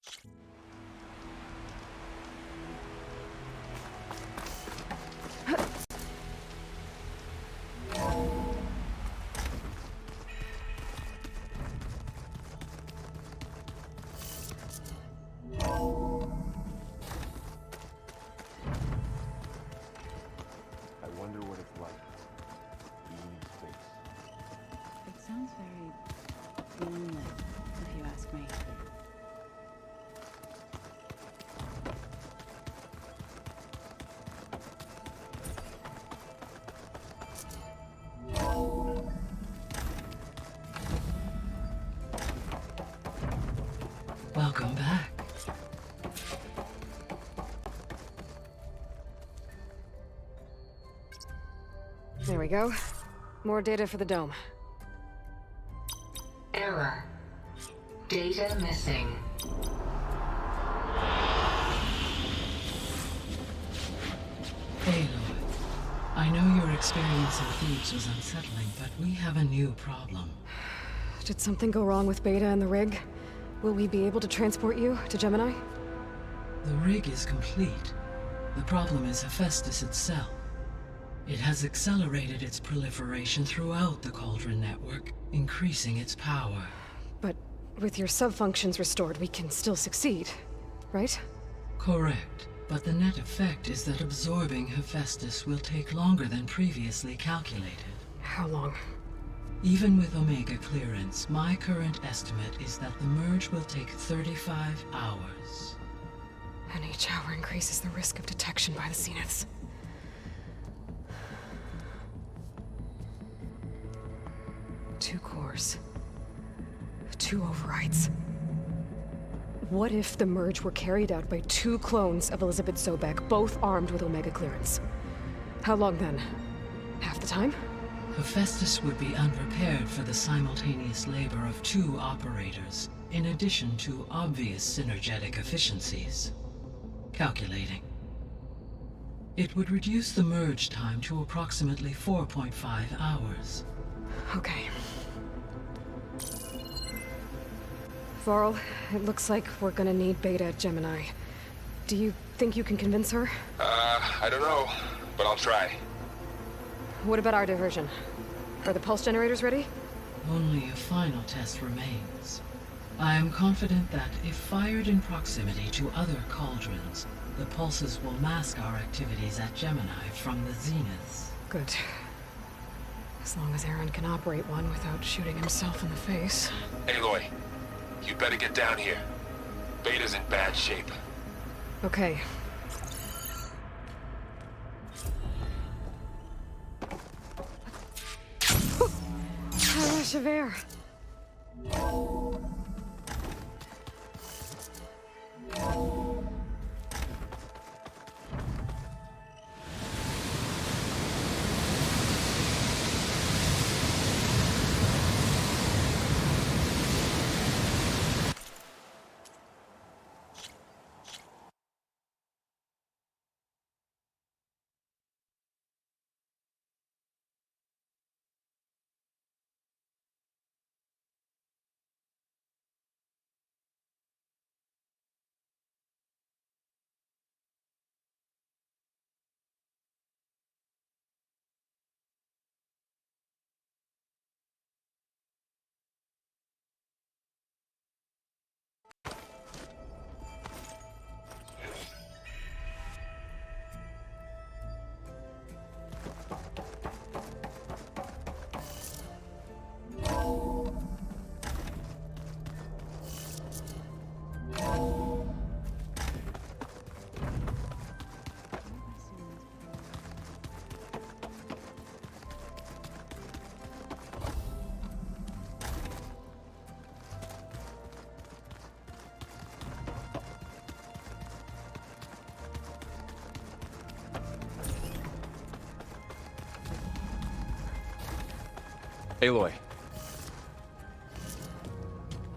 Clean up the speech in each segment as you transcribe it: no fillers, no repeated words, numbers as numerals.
I wonder what it's like being in space. It sounds very lonely, if you ask me. Welcome back. There we go. More data for the dome. Error. Data missing. Aloy, I know your experience in Thebes was unsettling, but we have a new problem. Did something go wrong with Beta and the rig? Will we be able to transport you to Gemini? The rig is complete. The problem is Hephaestus itself. It has accelerated its proliferation throughout the Cauldron network, increasing its power. But with your sub-functions restored, we can still succeed, right? Correct. But the net effect is that absorbing Hephaestus will take longer than previously calculated. How long? Even with Omega clearance, my current estimate is that the merge will take 35 hours. And each hour increases the risk of detection by the Zeniths. Two cores. Two overrides. What if the merge were carried out by two clones of Elizabeth Sobek, both armed with Omega clearance? How long then? Half the time? Hephaestus would be unprepared for the simultaneous labor of two operators, in addition to obvious synergetic efficiencies. Calculating. It would reduce the merge time to approximately 4.5 hours. Okay. Varl, it looks like we're gonna need Beta at Gemini. Do you think you can convince her? I don't know, but I'll try. What about our diversion? Are the pulse generators ready? Only a final test remains. I am confident that if fired in proximity to other cauldrons, the pulses will mask our activities at Gemini from the Zeniths. Good. As long as Aaron can operate one without shooting himself in the face. Aloy, you better get down here. Beta's in bad shape. Okay. Rush of air. Aloy.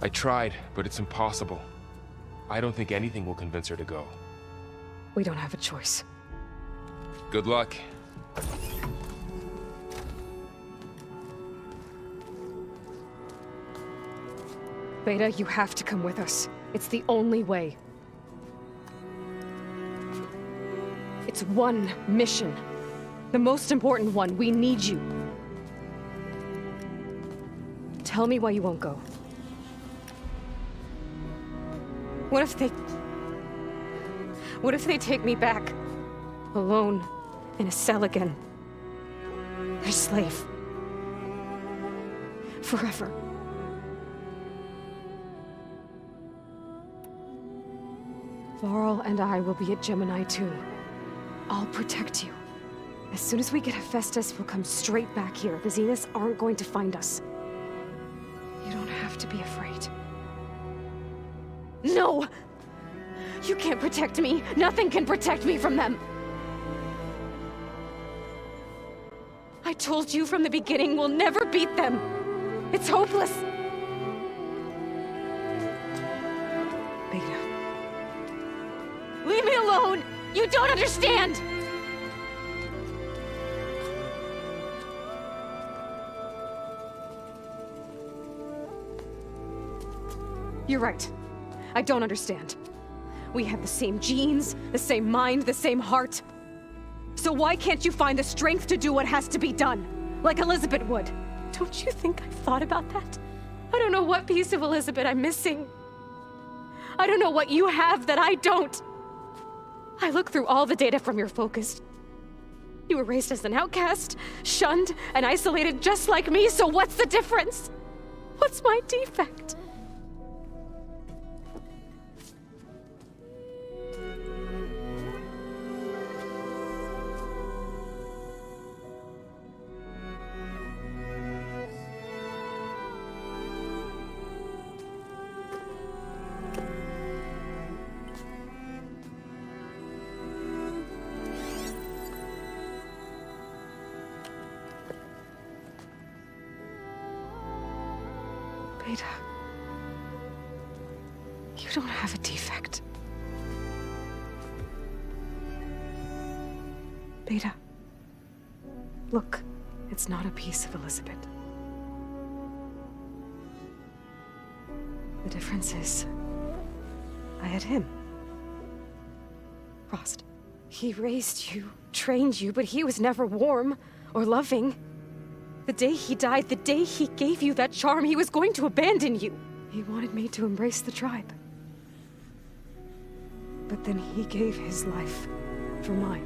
I tried, but it's impossible. I don't think anything will convince her to go. We don't have a choice. Good luck. Beta, you have to come with us. It's the only way. It's one mission. The most important one. We need you. Tell me why you won't go. What if they take me back? Alone, in a cell again. Their slave. Forever. Varl and I will be at Gemini too. I'll protect you. As soon as we get Hephaestus, we'll come straight back here. The Zeniths aren't going to find us. You don't have to be afraid. No! You can't protect me. Nothing can protect me from them. I told you from the beginning we'll never beat them. It's hopeless. Beta. Leave me alone! You don't understand! You're right. I don't understand. We have the same genes, the same mind, the same heart. So why can't you find the strength to do what has to be done? Like Elizabeth would. Don't you think I've thought about that? I don't know what piece of Elizabeth I'm missing. I don't know what you have that I don't. I look through all the data from your focus. You were raised as an outcast, shunned, and isolated just like me, so what's the difference? What's my defect? Beta, you don't have a defect. Beta, look, it's not a piece of Elizabeth. The difference is, I had him. Frost. He raised you, trained you, but he was never warm or loving. The day he died, the day he gave you that charm, he was going to abandon you. He wanted me to embrace the tribe. But then he gave his life for mine.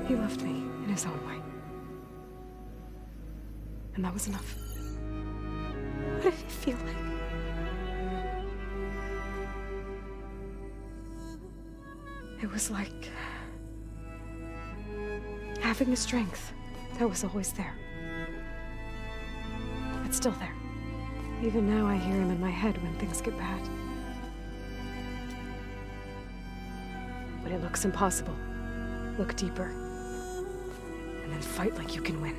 He loved me in his own way. And that was enough. What did it feel like? It was like having the strength that was always there. It's still there. Even now I hear him in my head when things get bad. When it looks impossible, look deeper. And then fight like you can win.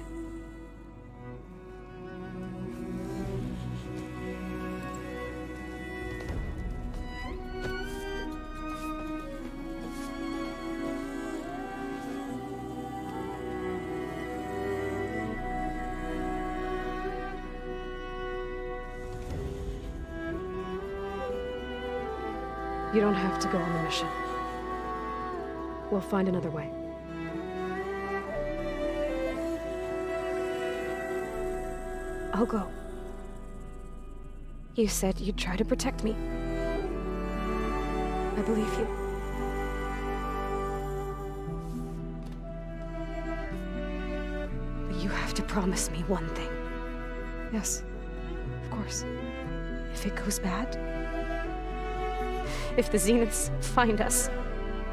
You don't have to go on the mission. We'll find another way. I'll go. You said you'd try to protect me. I believe you. But you have to promise me one thing. Yes, of course. If it goes bad, if the Zeniths find us,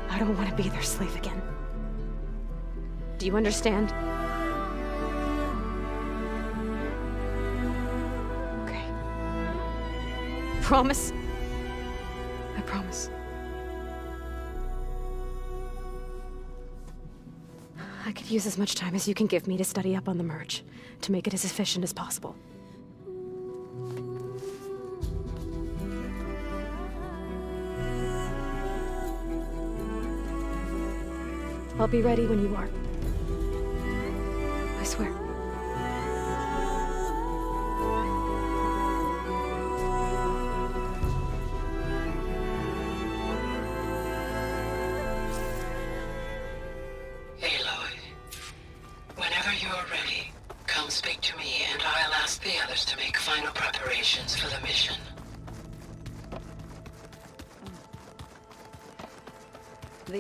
I don't want to be their slave again. Do you understand? Okay. Promise? I promise. I could use as much time as you can give me to study up on the merge, to make it as efficient as possible. I'll be ready when you are. I swear.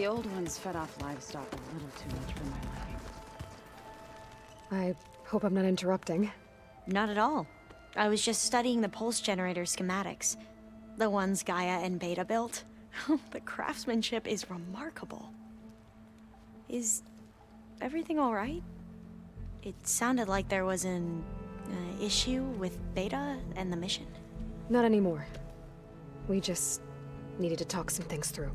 old ones fed off livestock a little too much for my liking. I hope I'm not interrupting. Not at all. I was just studying the pulse generator schematics. The ones Gaia and Beta built. The craftsmanship is remarkable. Is everything alright? It sounded like there was an issue with Beta and the mission. Not anymore. We just needed to talk some things through.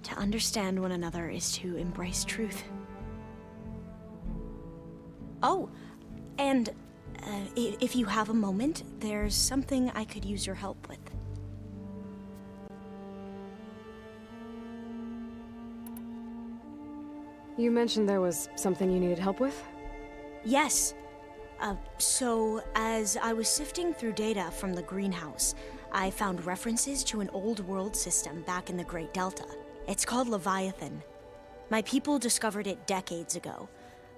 To understand one another is to embrace truth. Oh, and if you have a moment, there's something I could use your help with. You mentioned there was something you needed help with? Yes. So, as I was sifting through data from the greenhouse, I found references to an old world system back in the Great Delta. It's called Leviathan. My people discovered it decades ago.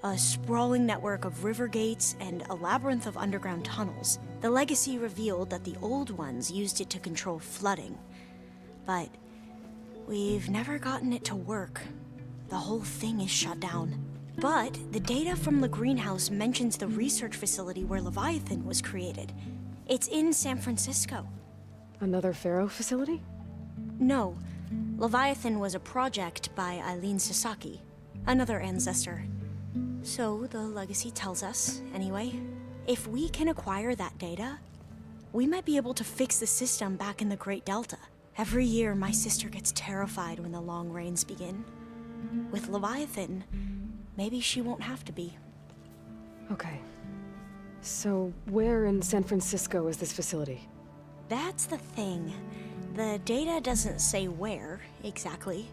A sprawling network of river gates and a labyrinth of underground tunnels. The legacy revealed that the old ones used it to control flooding. But we've never gotten it to work. The whole thing is shut down. But the data from the greenhouse mentions the research facility where Leviathan was created. It's in San Francisco. Another Pharaoh facility? No. Leviathan was a project by Eileen Sasaki, another ancestor. So the legacy tells us, anyway, if we can acquire that data, we might be able to fix the system back in the Great Delta. Every year, my sister gets terrified when the long rains begin. With Leviathan, maybe she won't have to be. Okay. So, where in San Francisco is this facility? That's the thing. The data doesn't say where, exactly.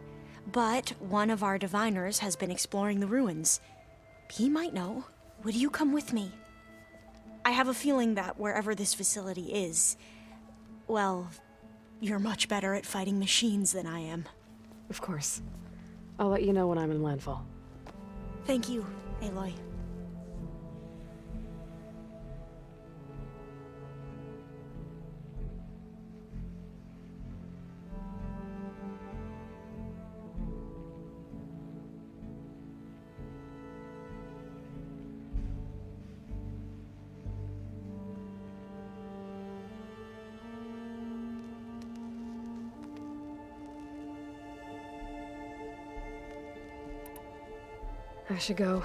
But one of our diviners has been exploring the ruins. He might know. Would you come with me? I have a feeling that wherever this facility is, well, you're much better at fighting machines than I am. Of course. I'll let you know when I'm in landfall. Thank you, Aloy. I should go.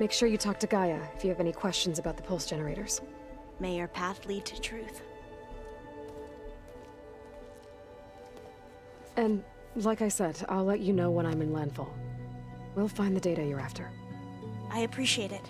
Make sure you talk to Gaia if you have any questions about the pulse generators. May your path lead to truth. And, like I said, I'll let you know when I'm in landfall. We'll find the data you're after. I appreciate it.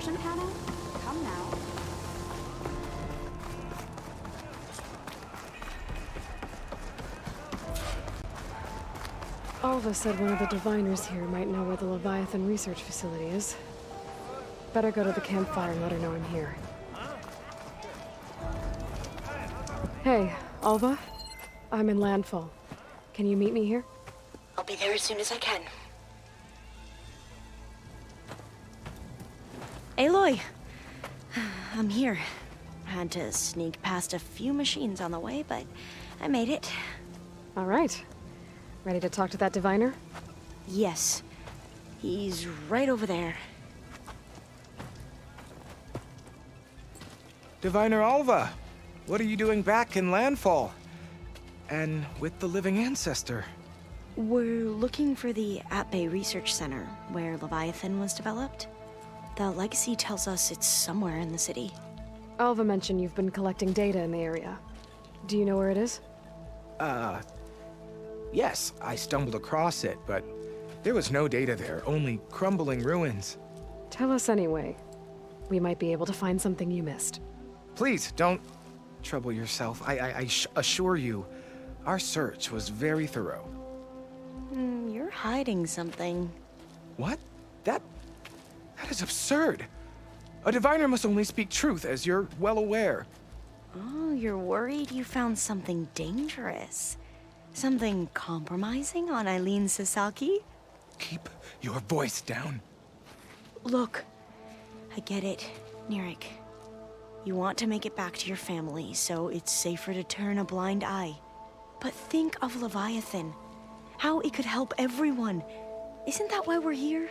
immersion cannon? Come now. Alva said one of the diviners here might know where the Leviathan research facility is. Better go to the campfire and let her know I'm here. Hey, Alva? I'm in Landfall. Can you meet me here? I'll be there as soon as I can. Aloy! I'm here. Had to sneak past a few machines on the way, but I made it. All right. Ready to talk to that diviner? Yes. He's right over there. Diviner Alva, what are you doing back in Landfall? And with the living ancestor? We're looking for the At-Bay Research Center, where Leviathan was developed. The legacy tells us it's somewhere in the city. Alva mentioned you've been collecting data in the area. Do you know where it is? Yes, I stumbled across it, but there was no data there, only crumbling ruins. Tell us anyway. We might be able to find something you missed. Please, don't trouble yourself. I assure you, our search was very thorough. You're hiding something. What? That is absurd. A diviner must only speak truth, as you're well aware. Oh, you're worried you found something dangerous. Something compromising on Eileen Sasaki? Keep your voice down. Look, I get it, Nirik. You want to make it back to your family, so it's safer to turn a blind eye. But think of Leviathan. How it could help everyone. Isn't that why we're here?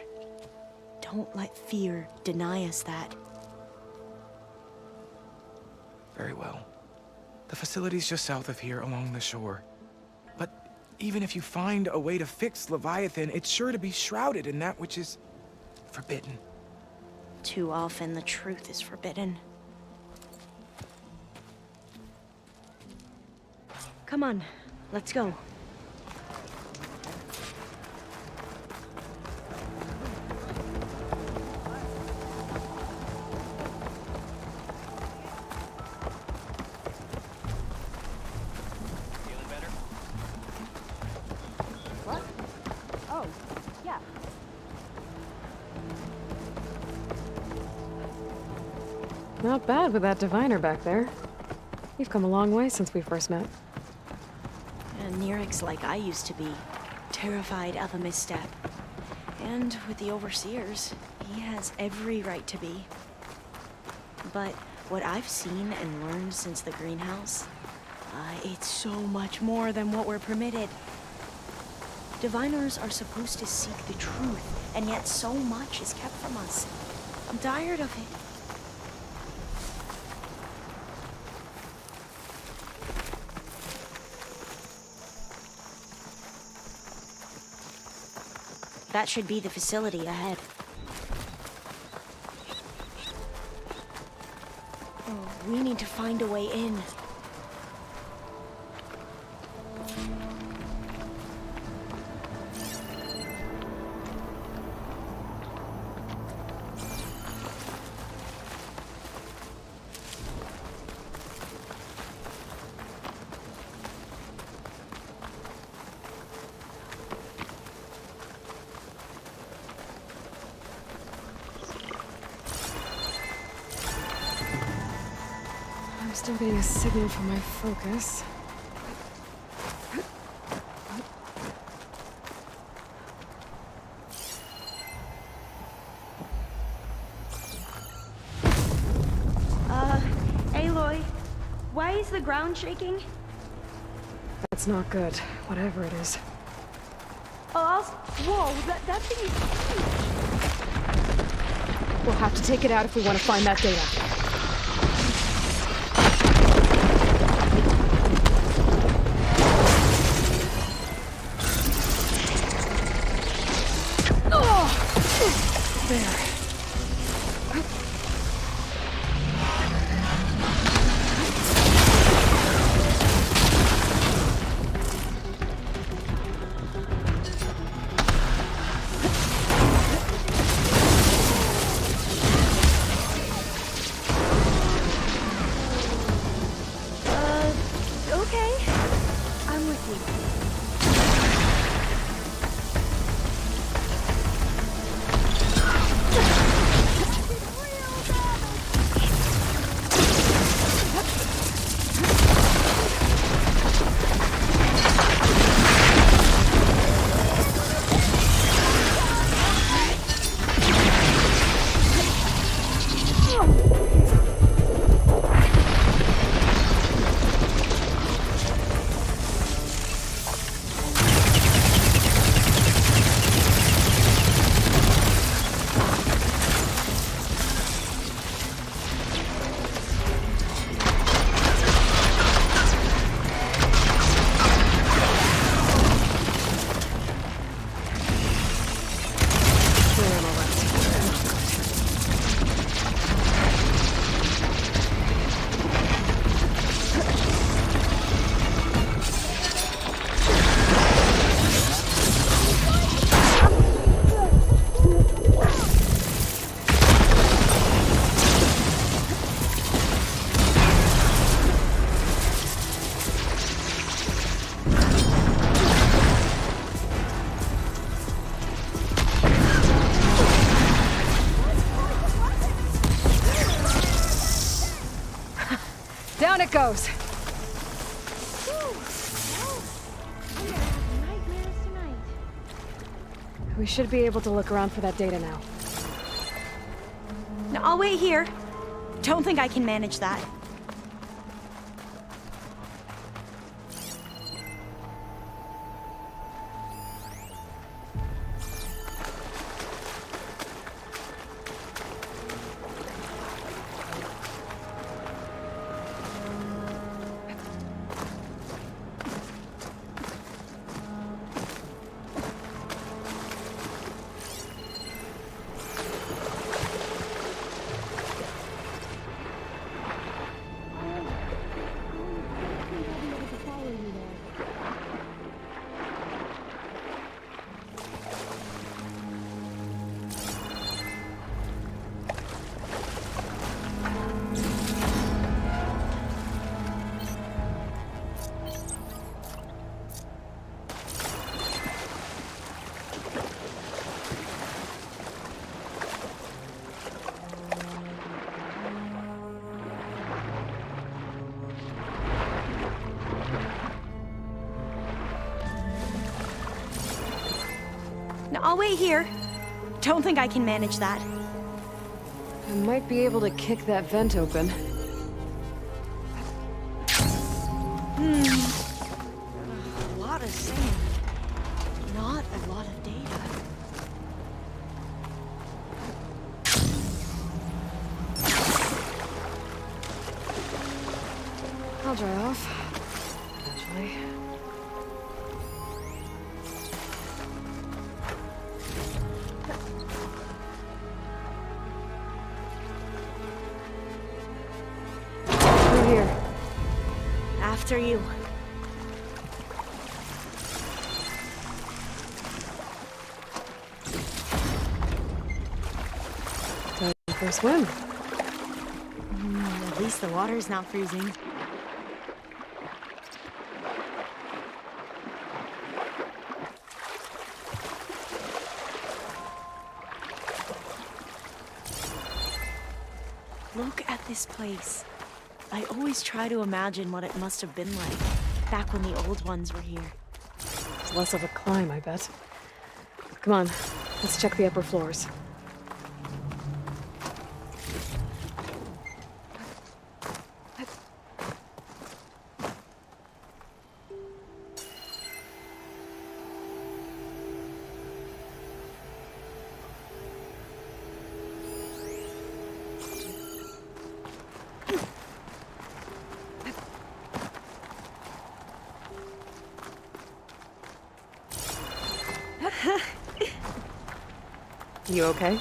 Don't let fear deny us that. Very well. The facility's just south of here, along the shore. But even if you find a way to fix Leviathan, it's sure to be shrouded in that which is forbidden. Too often the truth is forbidden. Come on, let's go. What? Oh, yeah. Not bad with that diviner back there. You've come a long way since we first met. And Nirik's like I used to be, terrified of a misstep. And with the Overseers, he has every right to be. But what I've seen and learned since the greenhouse, it's so much more than what we're permitted. Diviners are supposed to seek the truth, and yet so much is kept from us. I'm tired of it. That should be the facility ahead. Oh, we need to find a way in. I'm still getting a signal from my focus. Aloy, why is the ground shaking? That's not good, whatever it is. Whoa, that thing is huge! We'll have to take it out if we want to find that data. There. Down it goes. We should be able to look around for that data now. No, I'll wait here. Don't think I can manage that. No, I'll wait here. Don't think I can manage that. I might be able to kick that vent open. A lot of sand. Not a lot of data. I'll dry off. Eventually. Through here. After you. Time for a swim. At least the water's not freezing. Look at this place. I always try to imagine what it must have been like back when the old ones were here. It's less of a climb, I bet. Come on, let's check the upper floors. You okay?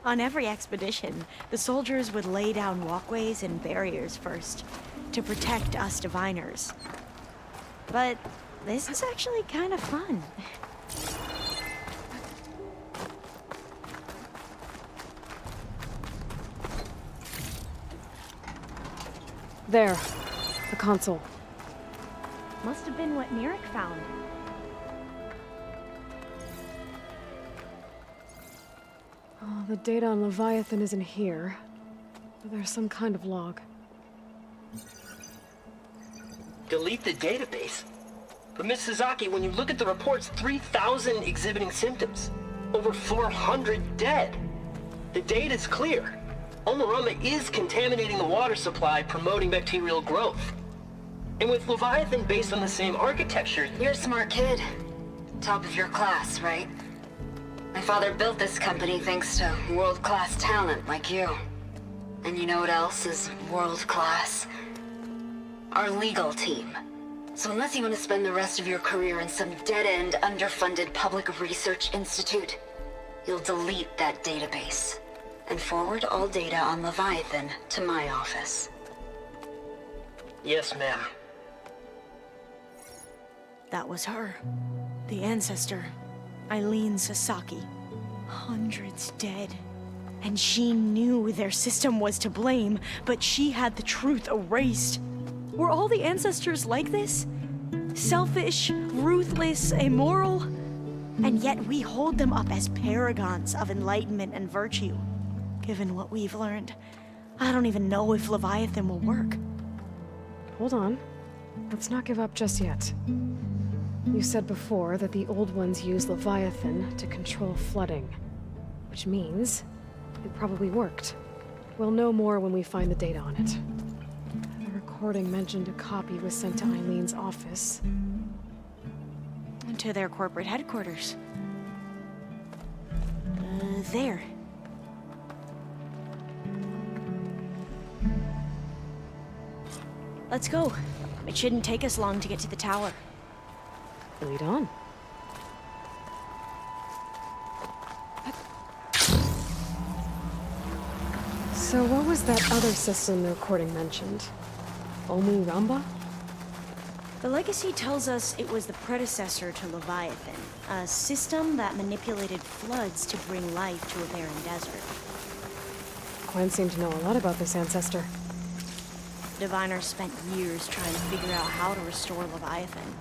On every expedition, the soldiers would lay down walkways and barriers first to protect us diviners. But this is actually kind of fun. There. The console. Must have been what Nirik found. Oh, the data on Leviathan isn't here. But there's some kind of log. Delete the database? But Miss Sasaki, when you look at the reports, 3,000 exhibiting symptoms. Over 400 dead. The data's clear. Omarama is contaminating the water supply, promoting bacterial growth. And with Leviathan based on the same architecture... You're a smart kid. Top of your class, right? My father built this company thanks to world-class talent like you. And you know what else is world-class? Our legal team. So unless you want to spend the rest of your career in some dead-end, underfunded public research institute, you'll delete that database and forward all data on Leviathan to my office. Yes, ma'am. That was her. The ancestor. Eileen Sasaki. Hundreds dead. And she knew their system was to blame, but she had the truth erased. Were all the ancestors like this? Selfish, ruthless, immoral? And yet we hold them up as paragons of enlightenment and virtue. Given what we've learned, I don't even know if Leviathan will work. Hold on. Let's not give up just yet. You said before that the old ones use Leviathan to control flooding. Which means it probably worked. We'll know more when we find the data on it. The recording mentioned a copy was sent to Eileen's office. To their corporate headquarters. There. Let's go. It shouldn't take us long to get to the tower. Lead on. So what was that other system the recording mentioned? Omu Ramba? The legacy tells us it was the predecessor to Leviathan, a system that manipulated floods to bring life to a barren desert. Quen seemed to know a lot about this ancestor. Diviners spent years trying to figure out how to restore Leviathan.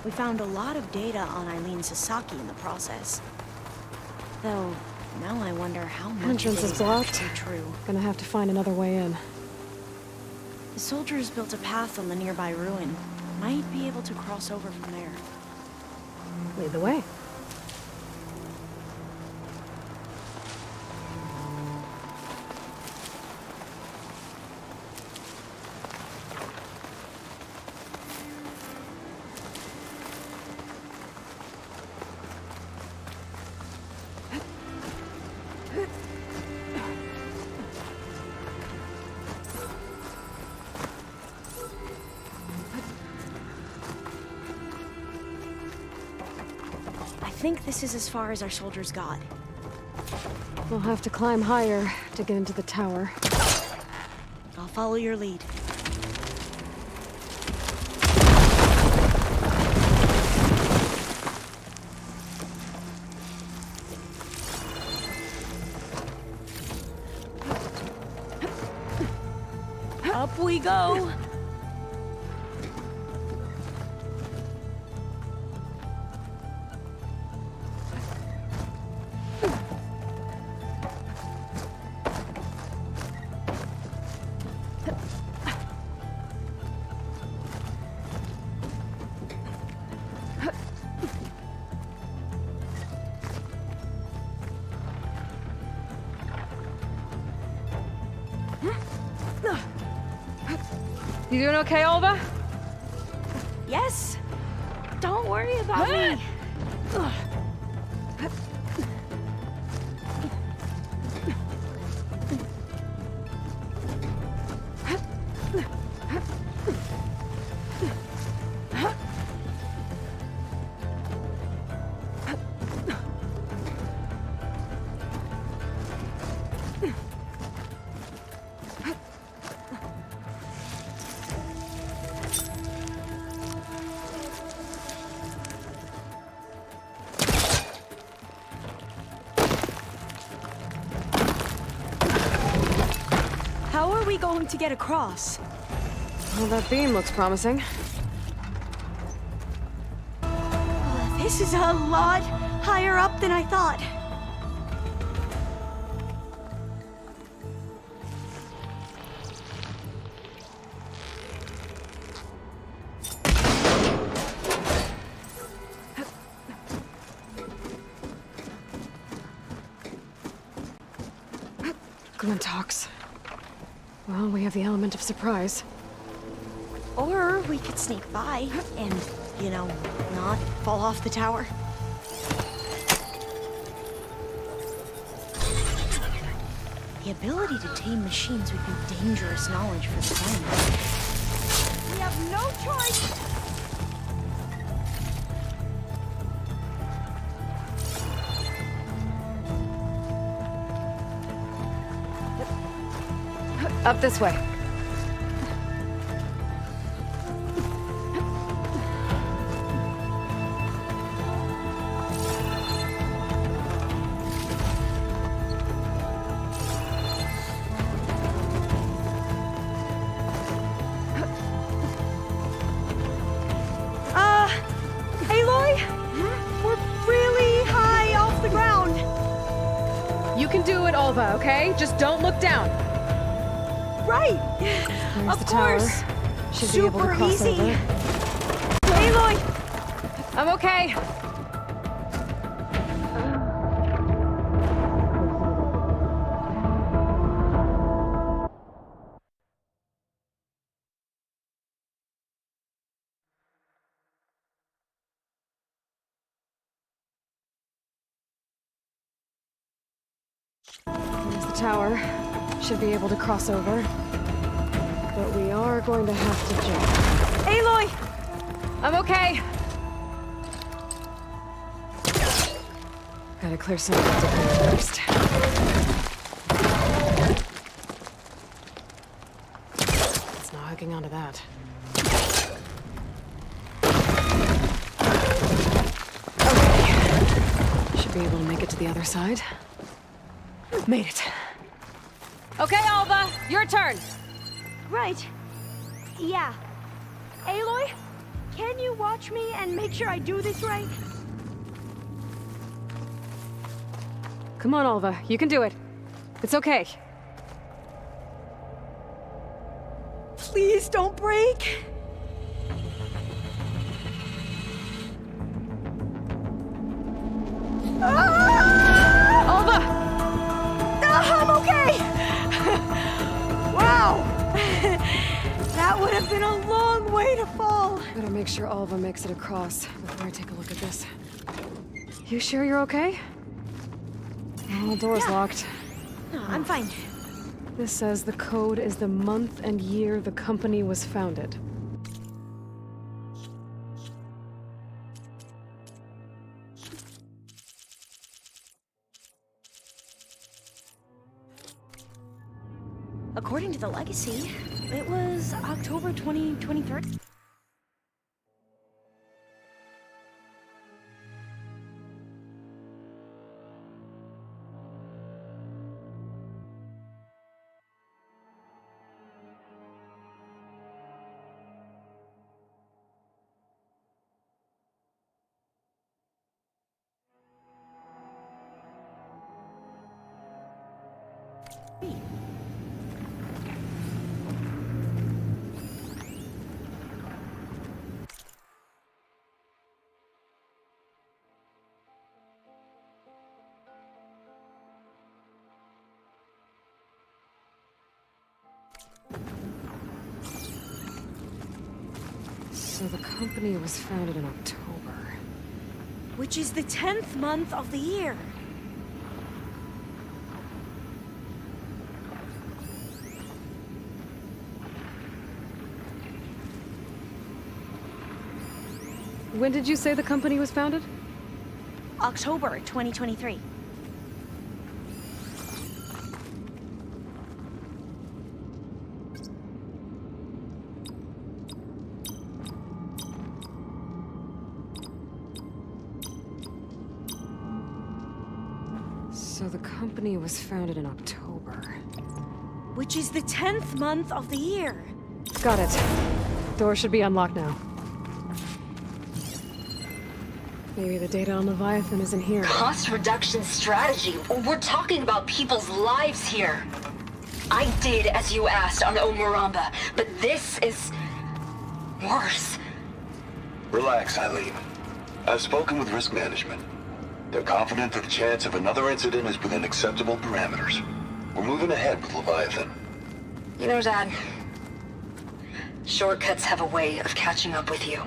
We found a lot of data on Eileen Sasaki in the process. Though, now I wonder how much Entrance of it is is blocked. actually true. Gonna have to find another way in. The soldiers built a path on the nearby ruin. Might be able to cross over from there. Lead the way. I think this is as far as our soldiers got. We'll have to climb higher to get into the tower. I'll follow your lead. Up we go! You doing okay, Olva? Yes! Don't worry about me! How are we going to get across? Well, that beam looks promising. This is a lot higher up than I thought. Glintox. Well, we have the element of surprise. Or we could sneak by and, you know, not fall off the tower. The ability to tame machines would be dangerous knowledge for the science. We have no choice! Up this way. Aloy? We're really high off the ground. You can do it, Alva, okay? Just don't look down. Right. There's Of the tower. course. Should be able to Super cross easy. over. Aloy! I'm okay. There's the tower. Should be able to cross over. But we are going to have to jump. Aloy! I'm okay. Gotta clear some of the debris first. It's not hooking onto that. Okay. Should be able to make it to the other side. Made it. Okay, Alva, your turn. Right. Yeah. Aloy, can you watch me and make sure I do this right? Come on, Alva, you can do it. It's okay. Please don't break. Alva! I'm okay! Wow! That would have been a long way to fall. Better make sure Alva makes it across before I take a look at this. You sure you're okay? Oh, the door's locked. No, I'm fine. This says the code is the month and year the company was founded. According to the legacy, it was October 2023. So the company was founded in October. Which is the 10th month of the year. When did you say the company was founded? October 2023. So the company was founded in October. Which is the 10th month of the year. Got it. Door should be unlocked now. Maybe the data on Leviathan isn't here. Cost reduction strategy. We're talking about people's lives here. I did as you asked on Omuramba, but this is worse. Relax, Eileen. I've spoken with risk management. They're confident that the chance of another incident is within acceptable parameters. We're moving ahead with Leviathan. You know, Dad, shortcuts have a way of catching up with you.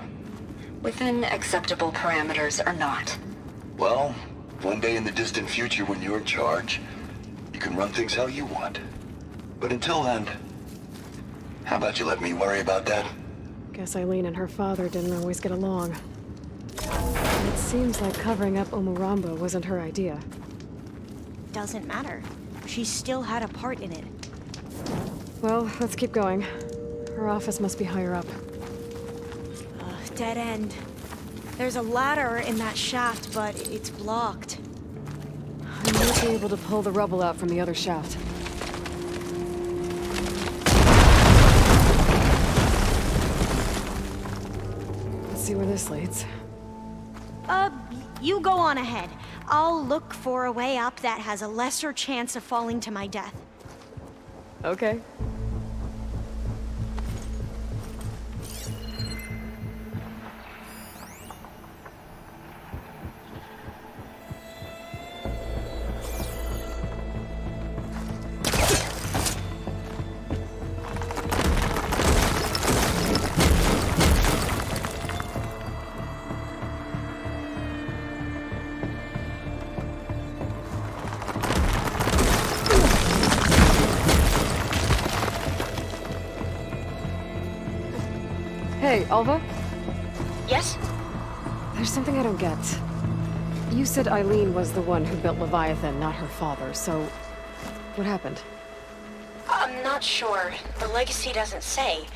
Within acceptable parameters or not. Well, one day in the distant future when you're in charge, you can run things how you want. But until then, how about you let me worry about that? Guess Eileen and her father didn't always get along. It seems like covering up Omuramba wasn't her idea. Doesn't matter. She still had a part in it. Well, let's keep going. Her office must be higher up. Dead end. There's a ladder in that shaft, but it's blocked. I might be able to pull the rubble out from the other shaft. Let's see where this leads. You go on ahead. I'll look for a way up that has a lesser chance of falling to my death. Okay. Hey, Alva? Yes? There's something I don't get. You said Eileen was the one who built Leviathan, not her father, so... what happened? I'm not sure. The legacy doesn't say.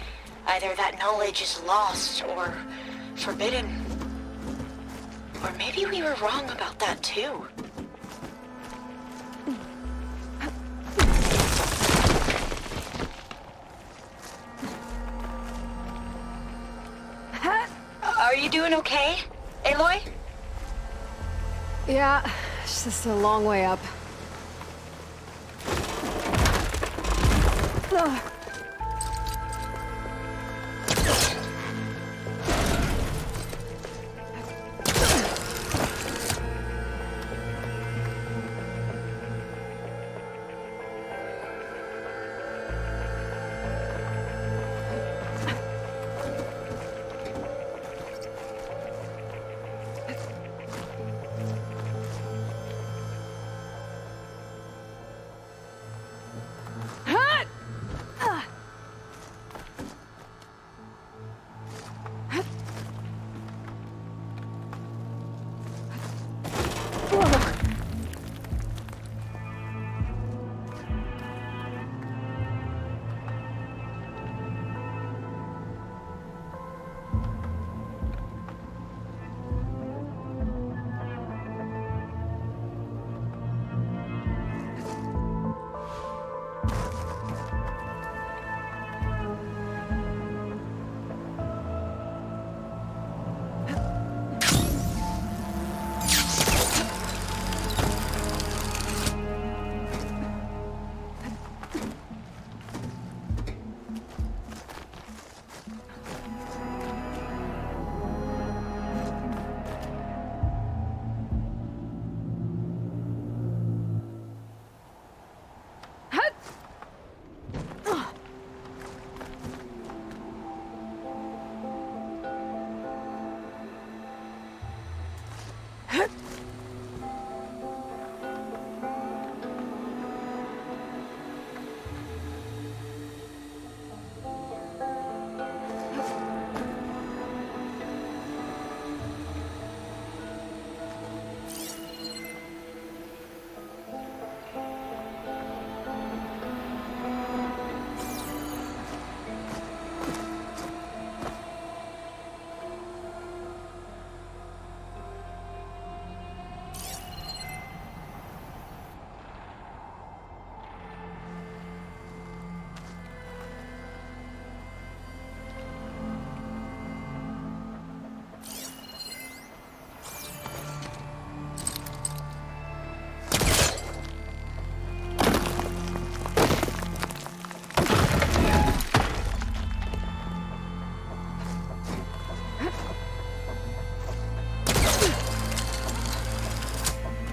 Either that knowledge is lost or forbidden. Or maybe we were wrong about that too. Are you doing okay, Aloy? Yeah, it's just a long way up. Ugh.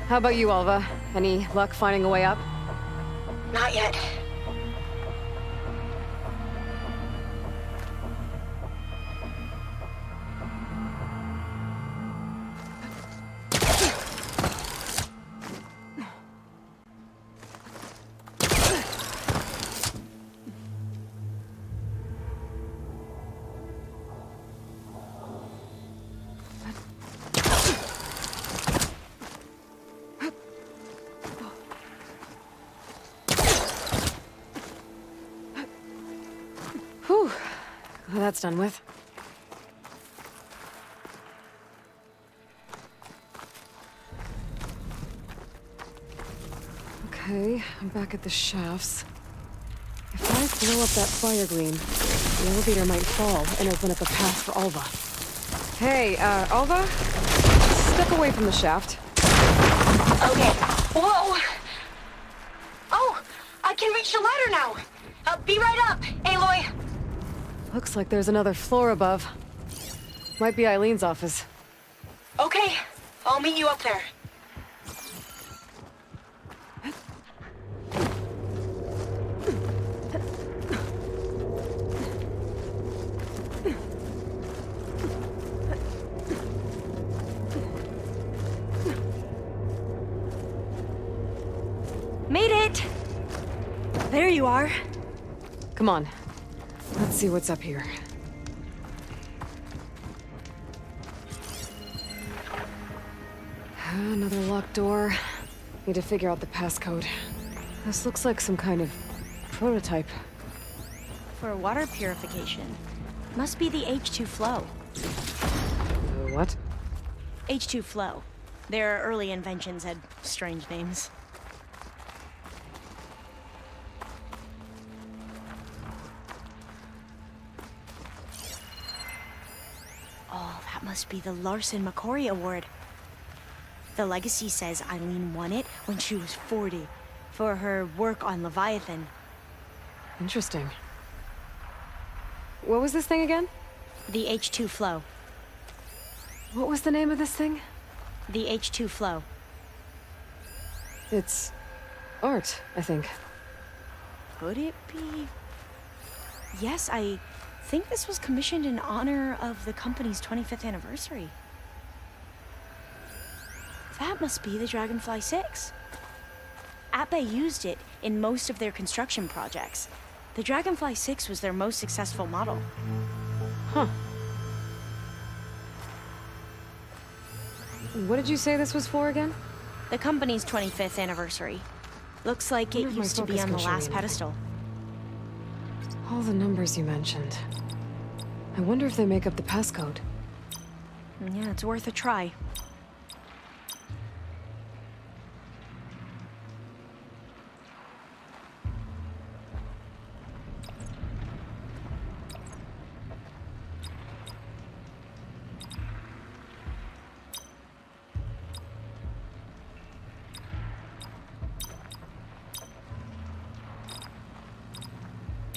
How about you, Alva? Any luck finding a way up? Not yet. Whew. Well, that's done with. Okay, I'm back at the shafts. If I blow up that fire gleam, the elevator might fall and open up a path for Alva. Hey, Alva? Step away from the shaft. Okay. Whoa! Oh! I can reach the ladder now! Be right up, Aloy! Looks like there's another floor above. Might be Eileen's office. Okay, I'll meet you up there. Made it! There you are. Come on. Let's see what's up here. Another locked door. Need to figure out the passcode. This looks like some kind of prototype. For water purification. Must be the H2 flow. What? H2 flow. Their early inventions had strange names. Oh, that must be the Larson McCory Award. The legacy says Eileen won it when she was 40 for her work on Leviathan. Interesting. What was this thing again? The H2 flow. What was the name of this thing? The H2 flow. It's art, I think. Could it be? Yes, I think this was commissioned in honor of the company's 25th anniversary. That must be the Dragonfly 6. Atbay used it in most of their construction projects. The Dragonfly 6 was their most successful model. Huh. What did you say this was for again? The company's 25th anniversary. Looks like it Wonder if my used to be focus on can the show me last anything. pedestal. All the numbers you mentioned. I wonder if they make up the passcode. Yeah, it's worth a try.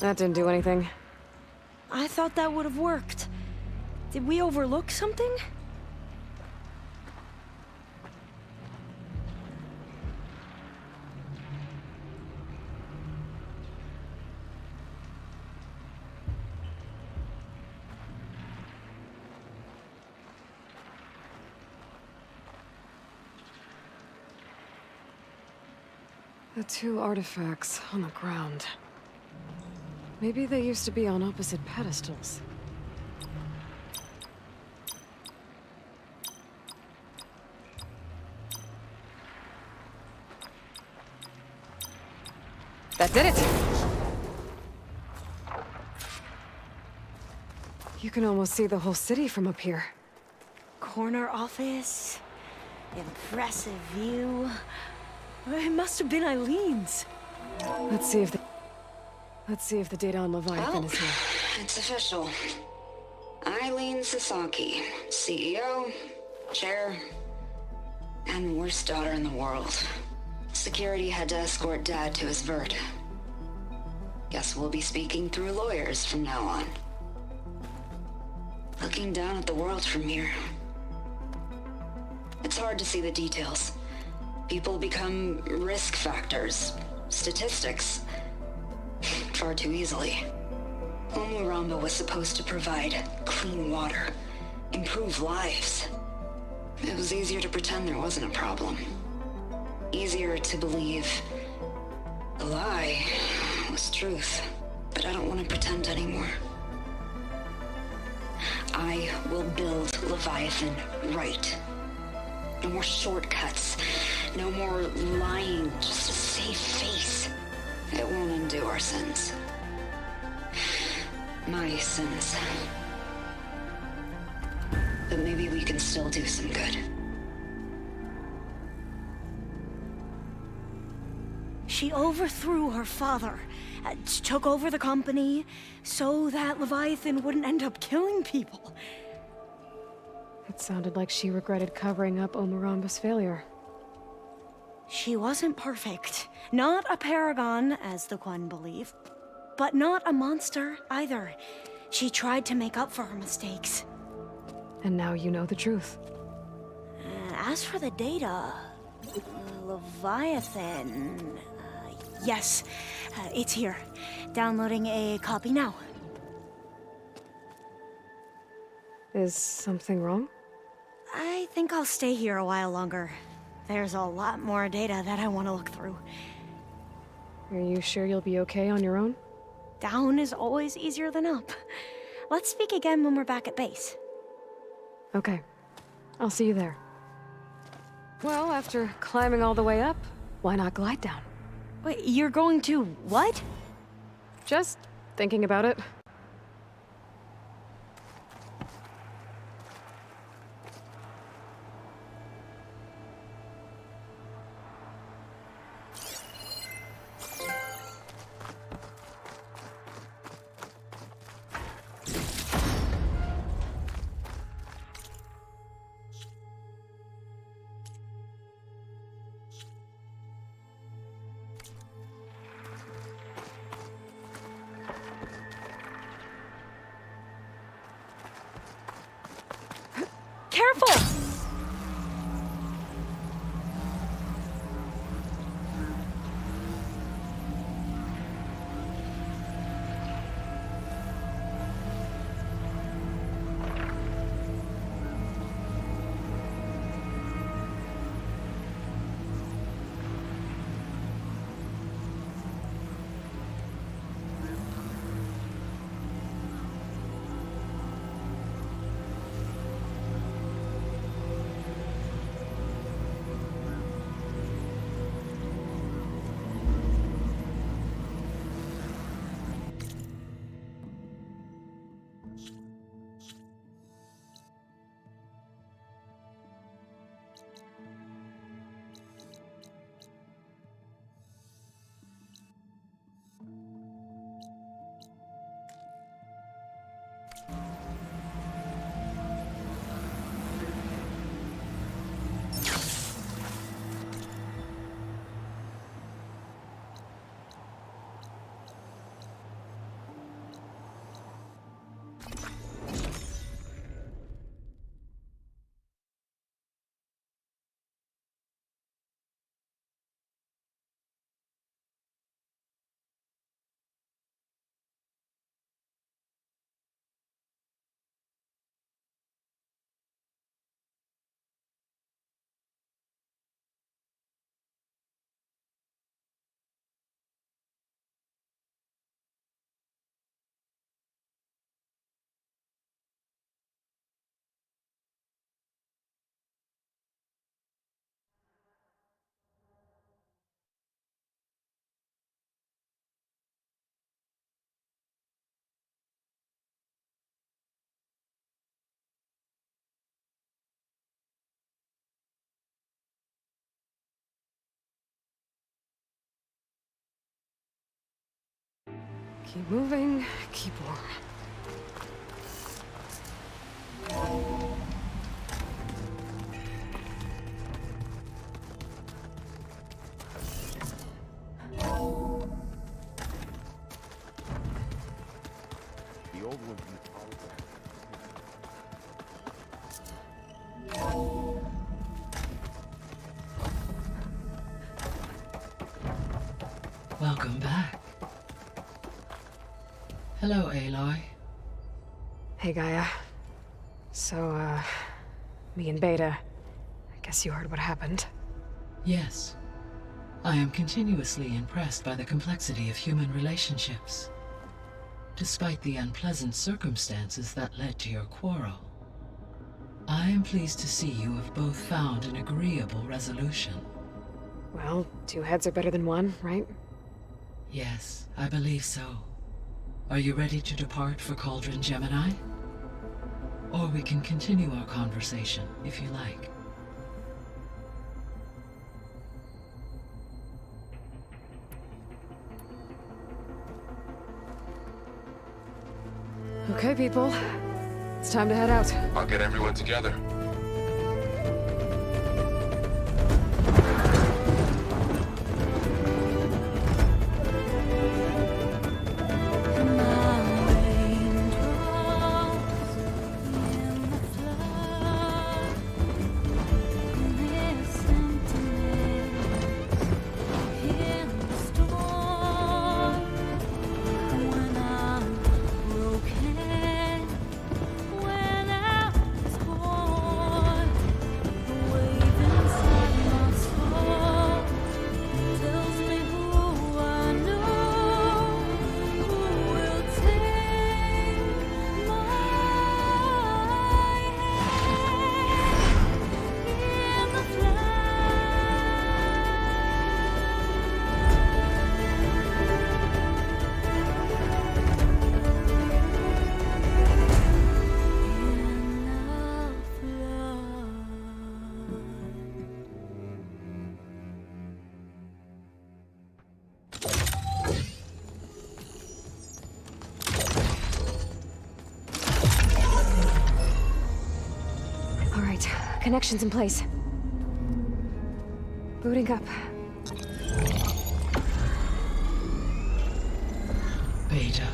That didn't do anything. I thought that would have worked. Did we overlook something? The two artifacts on the ground. Maybe they used to be on opposite pedestals. That did it! You can almost see the whole city from up here. Corner office. Impressive view. It must have been Eileen's. Let's see if the data on Leviathan is here. It's official. Eileen Sasaki, CEO, chair, and worst daughter in the world. Security had to escort Dad to his vert. Guess we'll be speaking through lawyers from now on. Looking down at the world from here. It's hard to see the details, People become risk factors, statistics, far too easily. Omuramba was supposed to provide clean water, improve lives. It was easier to pretend there wasn't a problem. Easier to believe the lie was truth. But I don't want to pretend anymore. I will build Leviathan right. No more shortcuts. No more lying just to save face. It won't undo our sins. My sins. But maybe we can still do some good. She overthrew her father, took over the company, so that Leviathan wouldn't end up killing people. It sounded like she regretted covering up Omuramba's failure. She wasn't perfect. Not a paragon, as the Quan believe, but not a monster either. She tried to make up for her mistakes. And now you know the truth. As for the data, Leviathan... yes, it's here. Downloading a copy now. Is something wrong? I think I'll stay here a while longer. There's a lot more data that I want to look through. Are you sure you'll be okay on your own? Down is always easier than up. Let's speak again when we're back at base. Okay. I'll see you there. Well, after climbing all the way up, why not glide down? Wait, you're going to what? Just thinking about it. Careful! Keep moving, keep warm. The old one from the Welcome back. Hello, Aloy. Hey, Gaia. So, me and Beta. I guess you heard what happened. Yes. I am continuously impressed by the complexity of human relationships. Despite the unpleasant circumstances that led to your quarrel, I am pleased to see you have both found an agreeable resolution. Well, 2 heads are better than 1, right? Yes, I believe so. Are you ready to depart for Cauldron Gemini? Or we can continue our conversation, if you like. Okay, people. It's time to head out. I'll get everyone together. Connections in place. Booting up. Beta,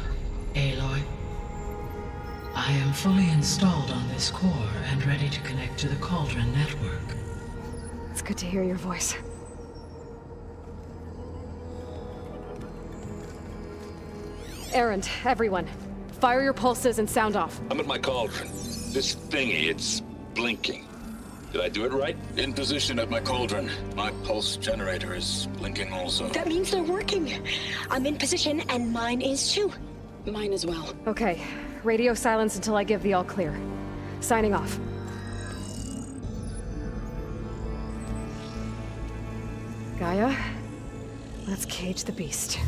Aloy. I am fully installed on this core and ready to connect to the Cauldron network. It's good to hear your voice. Erend, everyone. Fire your pulses and sound off. I'm at my cauldron. This thingy, it's blinking. Did I do it right? In position at my cauldron. My pulse generator is blinking also. That means they're working. I'm in position, and mine is too. Mine as well. Okay. Radio silence until I give the all clear. Signing off. Gaia, let's cage the beast.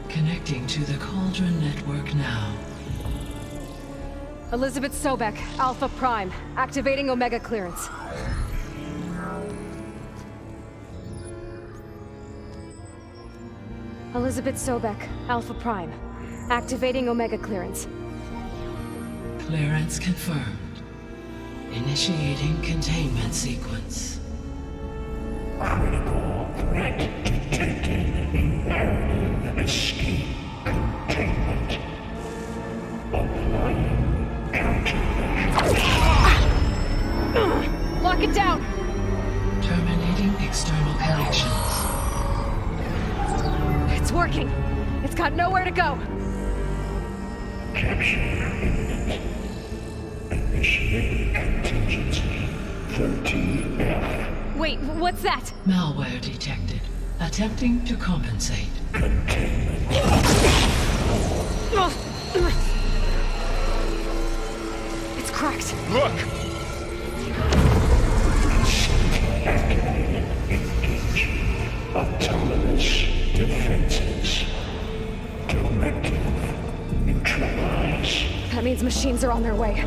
Connecting to the Cauldron network now. Elizabeth Sobek, Alpha Prime, activating Omega clearance. Elizabeth Sobek, Alpha Prime, activating Omega clearance. Clearance confirmed. Initiating containment sequence. Critical threat detected. Imperative escape containment. Applying Lock it down! Terminating external connections. It's working! It's got nowhere to go! Capture imminent. Initiate contingency 13F. Wait, what's that? Malware detected. Attempting to compensate. Containment. It's cracked. Look! Activated. Engage. Autonomous defenses. Directive. Neutralize. That means machines are on their way.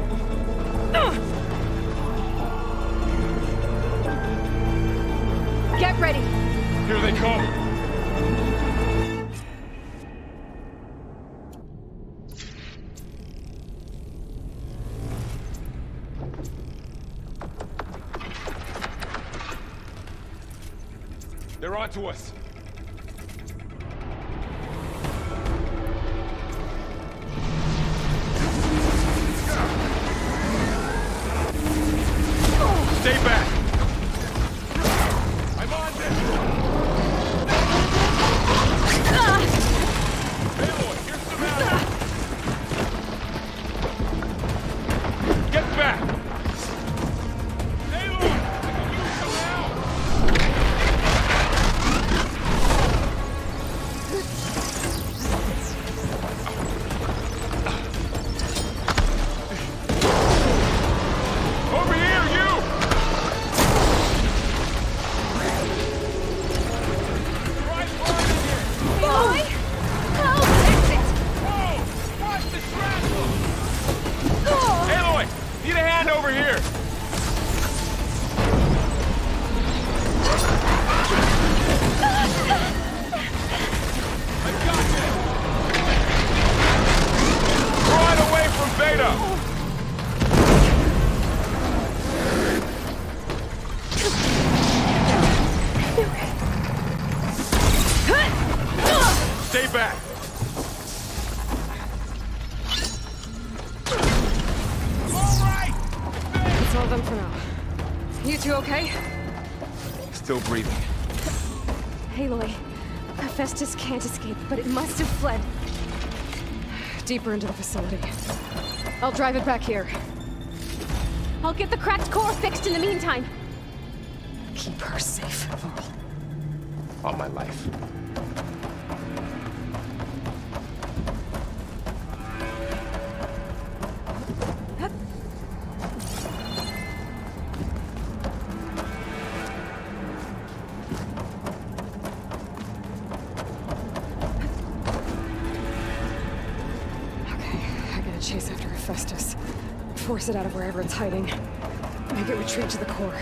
Get ready! Here they come! They're onto us! Stay back! I'm over here! I got this! Run away from Beta! Stay back! That's all of them for now. You two okay? Still breathing. Aloy, Hephaestus can't escape, but it must have fled. Deeper into the facility. I'll drive it back here. I'll get the cracked core fixed in the meantime. Keep her safe, Varl. On my life. Chase after Hephaestus. Force it out of wherever it's hiding. Make it retreat to the core.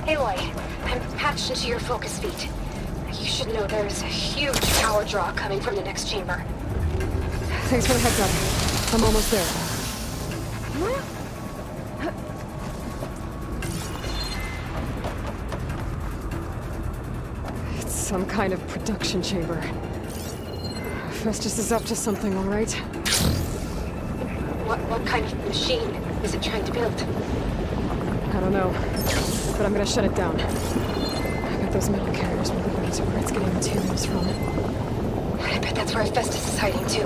Aloy, I'm patched into your focus feed. You should know there's a huge power draw coming from the next chamber. Thanks for the heads up. I'm almost there. It's some kind of production chamber. Festus is up to something, all right? What kind of machine is it trying to build? I don't know, but I'm gonna shut it down. I bet those metal carriers will lead me to where it's getting materials from. I bet that's where Hephaestus is hiding too.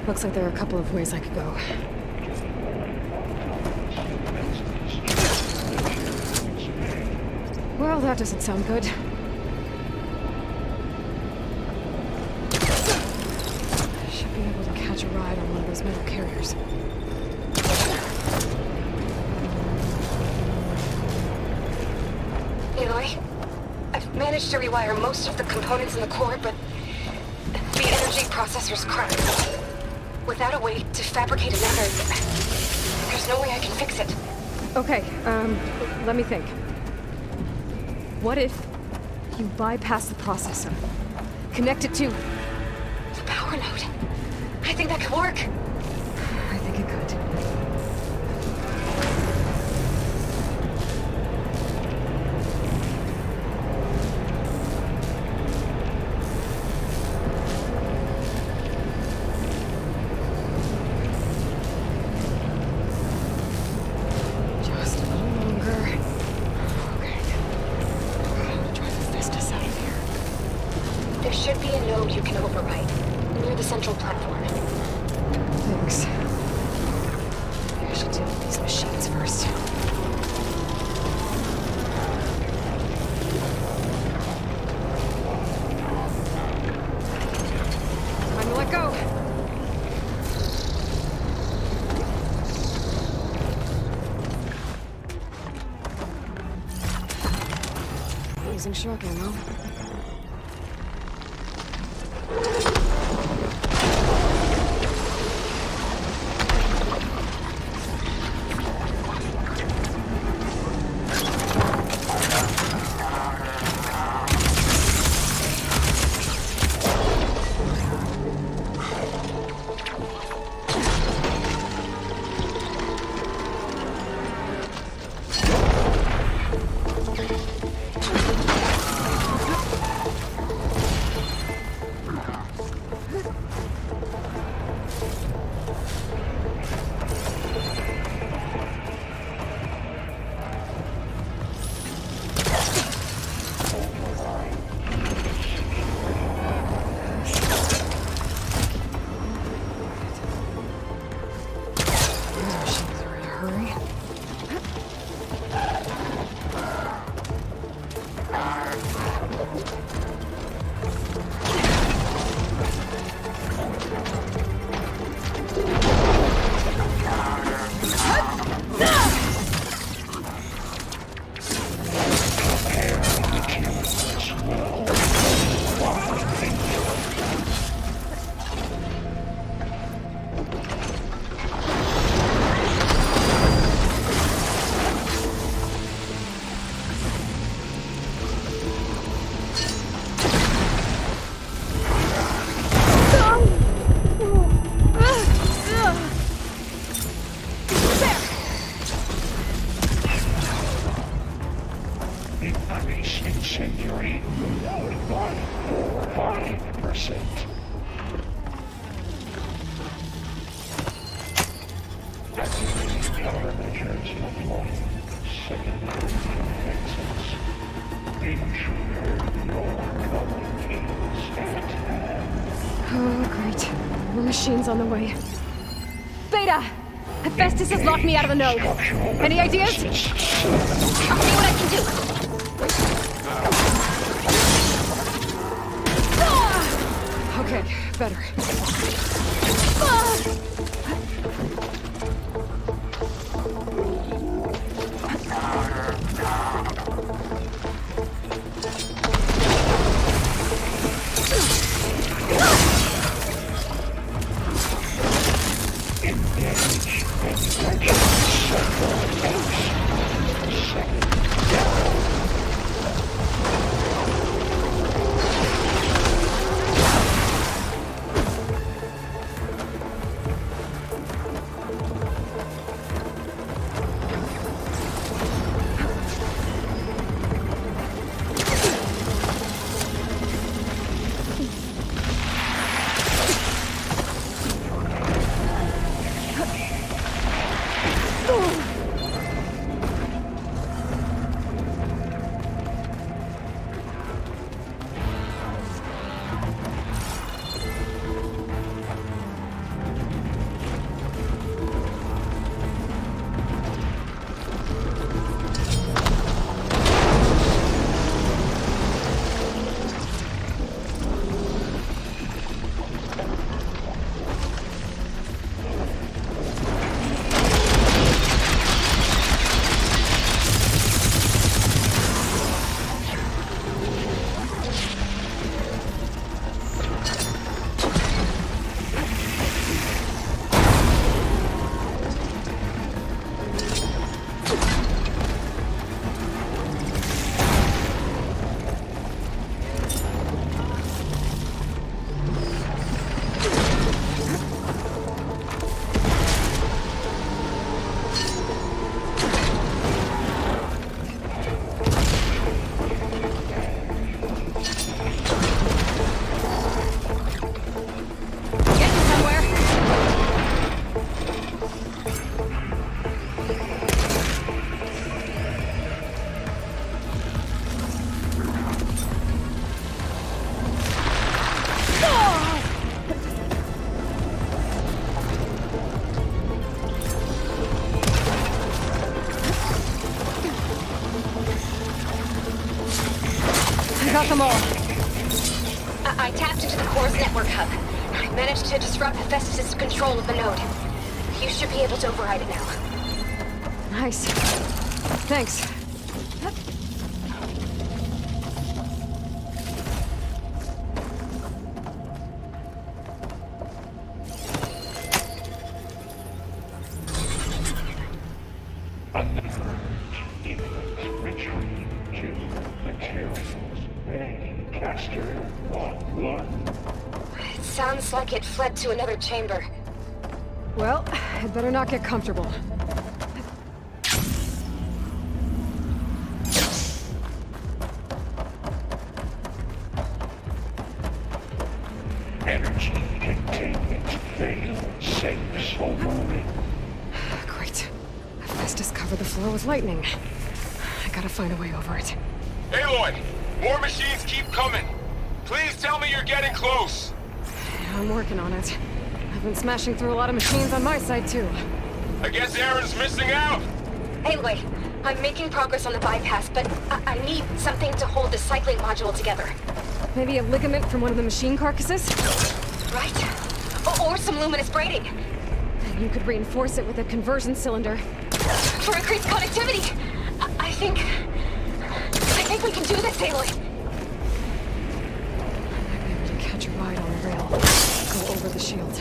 Looks like there are a couple of ways I could go. Well, that doesn't sound good. I should be able to catch a ride on one of those metal carriers. Aloy, I've managed to rewire most of the components in the core, but the energy processor's cracked. Without a way to fabricate another, there's no way I can fix it. Okay, let me think. What if you bypass the processor? Connect it to the power node. I think that could work. I think it could. using shock ammo. Incendiary. 5%. Activating countermeasures deploying secondary defenses. Ensure your cover is at hand. Oh, great. More machines on the way. Beta! Hephaestus has locked me out of the node. Any ideas? I'll see what I can do. Okay, better. Got them all. I tapped into the core's network hub. I managed to disrupt Hephaestus' control of the node. You should be able to override it now. Nice. Thanks. faster. One. It sounds like it fled to another chamber. Well, I'd better not get comfortable. Energy containment failed. Safe overloading. Great. Festus covered the floor with lightning. I gotta find a way over it. Aloy! More machines keep coming! Please tell me you're getting close! I'm working on it. I've been smashing through a lot of machines on my side, too. I guess Aaron's missing out! Aloy, I'm making progress on the bypass, but I need something to hold the cycling module together. Maybe a ligament from one of the machine carcasses? Right? Or some luminous braiding. And you could reinforce it with a conversion cylinder. For increased connectivity! I think we can do this, Aloy. I might be able to catch a ride on the rail. Go over the shield.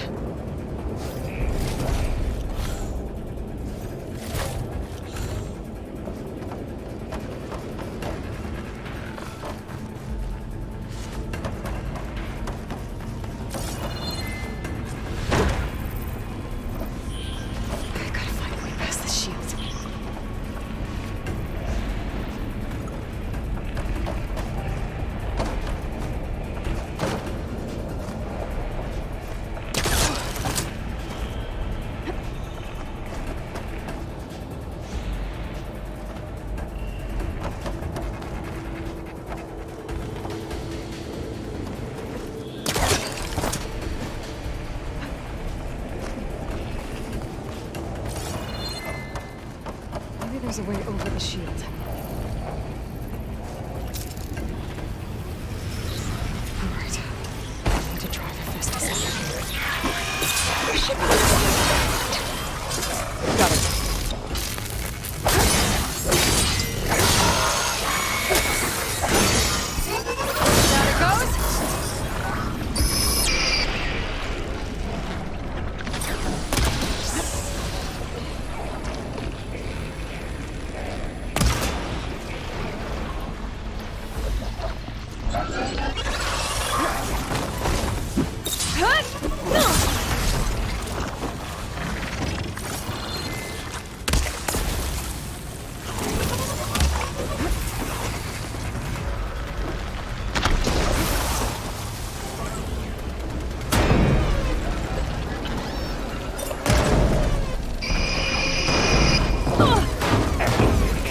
I gotta find a way past the shield. Maybe there's a way over the shield. Alright. I need to drive Hephaestus out of here. We should be Got it. Down it goes.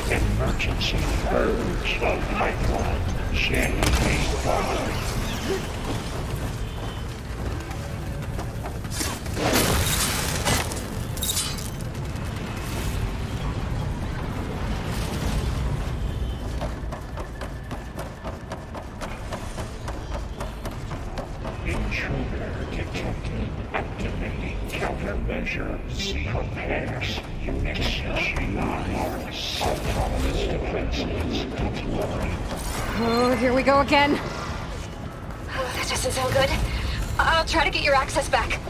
Emergency purge of pipeline. J5. Intruder detected. Activating countermeasure. Zero pass. Units G9. Autonomous defenses deployed. Oh, here we go again. Oh, that doesn't sound good. I'll try to get your access back.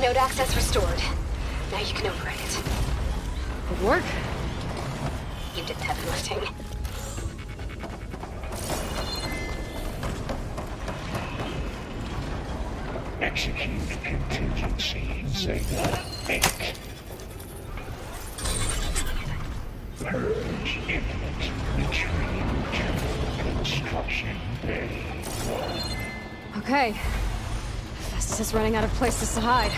Node access restored. Now you can override it. Good work. You did the heavy lifting. Execute contingency Zeta 8. Purge imminent. Retrieve to construction bay 1. Okay. Festus is running out of places to hide.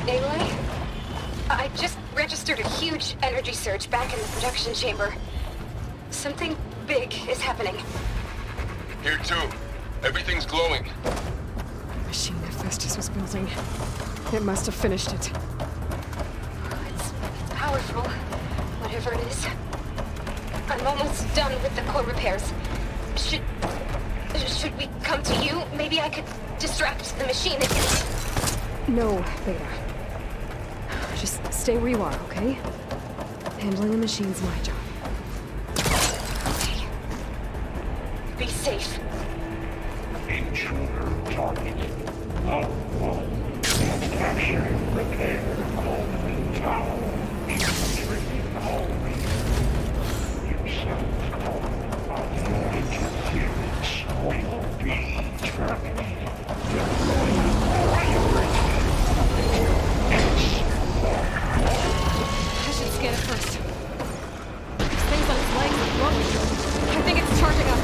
Aloy? I just registered a huge energy surge back in the production chamber. Something big is happening. Here too. Everything's glowing. The machine Hephaestus was building. It must have finished it. It's powerful, whatever it is. I'm almost done with the core repairs. Should we come to you? Maybe I could distract the machine. No, Beta. Just stay where you are, okay? Handling the machine's my job. Okay. Be safe. Intruder targeted. One. Capture, repair, Coleman Tower. Infiltrating hallway. Yourself, Coleman. Your interference will be terminated. I should scan it first. This thing's on its legs and broken. I think it's charging up.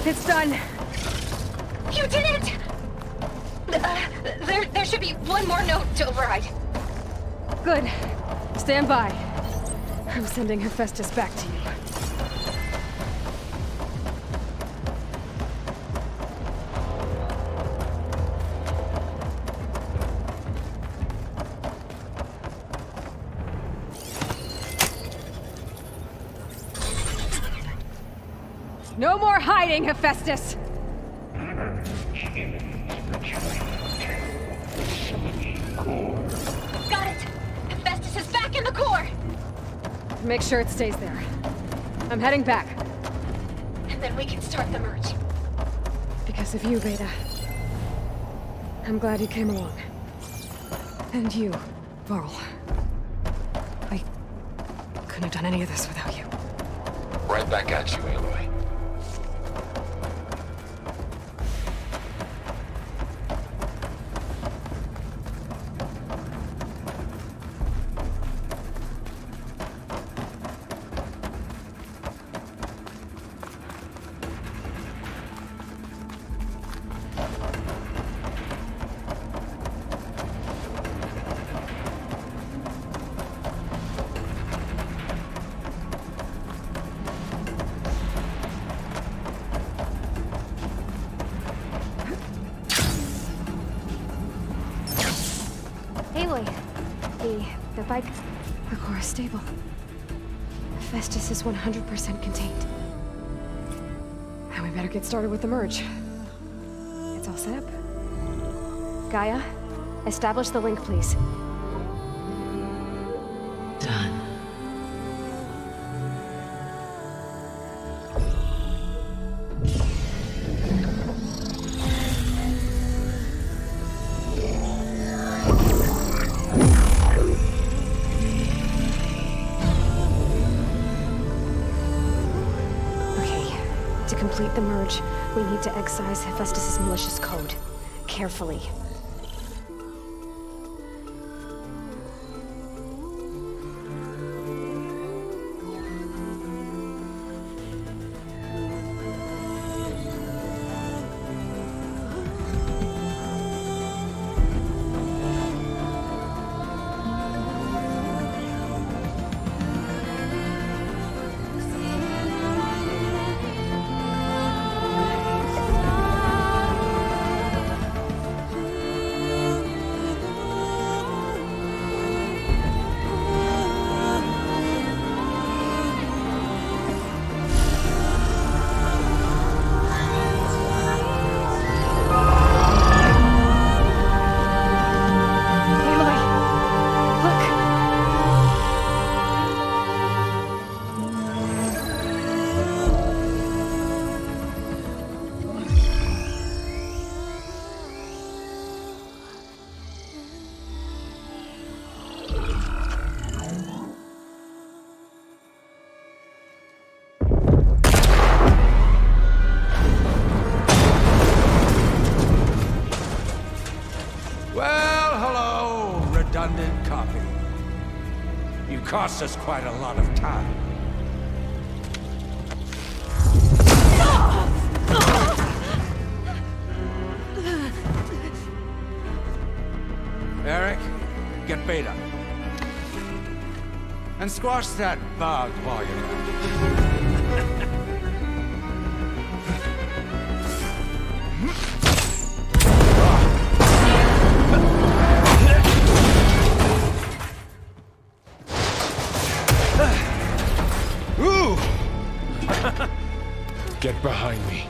It's done. You did it! There should be one more note to override. Good. Stand by. I'm sending Hephaestus back to you. No more hiding, Hephaestus! Got it! Hephaestus is back in the core! Make sure it stays there. I'm heading back. And then we can start the merge. Because of you, Beta. I'm glad you came along. And you, Varl. I couldn't have done any of this without you. Right back at you, Aloy. Aloy, the bike... The core is stable. Hephaestus is 100% contained. Now we better get started with the merge. It's all set up. Gaia, establish the link, please. Done. To complete the merge, we need to excise Hephaestus' malicious code. Carefully. Redundant copy. You cost us quite a lot of time. Eric, get Beta. And squash that bug while you're at it. Get behind me.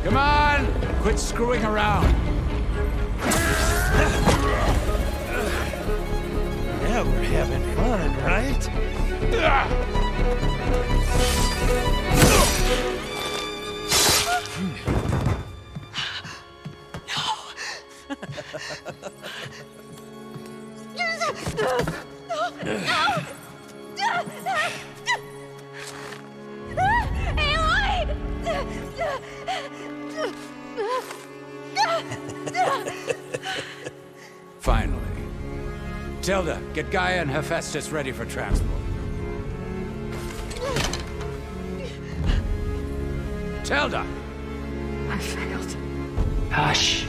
Come on! Quit screwing around. Yeah, we're having fun, right? Finally. Tilda, get Gaia and Hephaestus ready for transport. Tilda! I failed. Hush.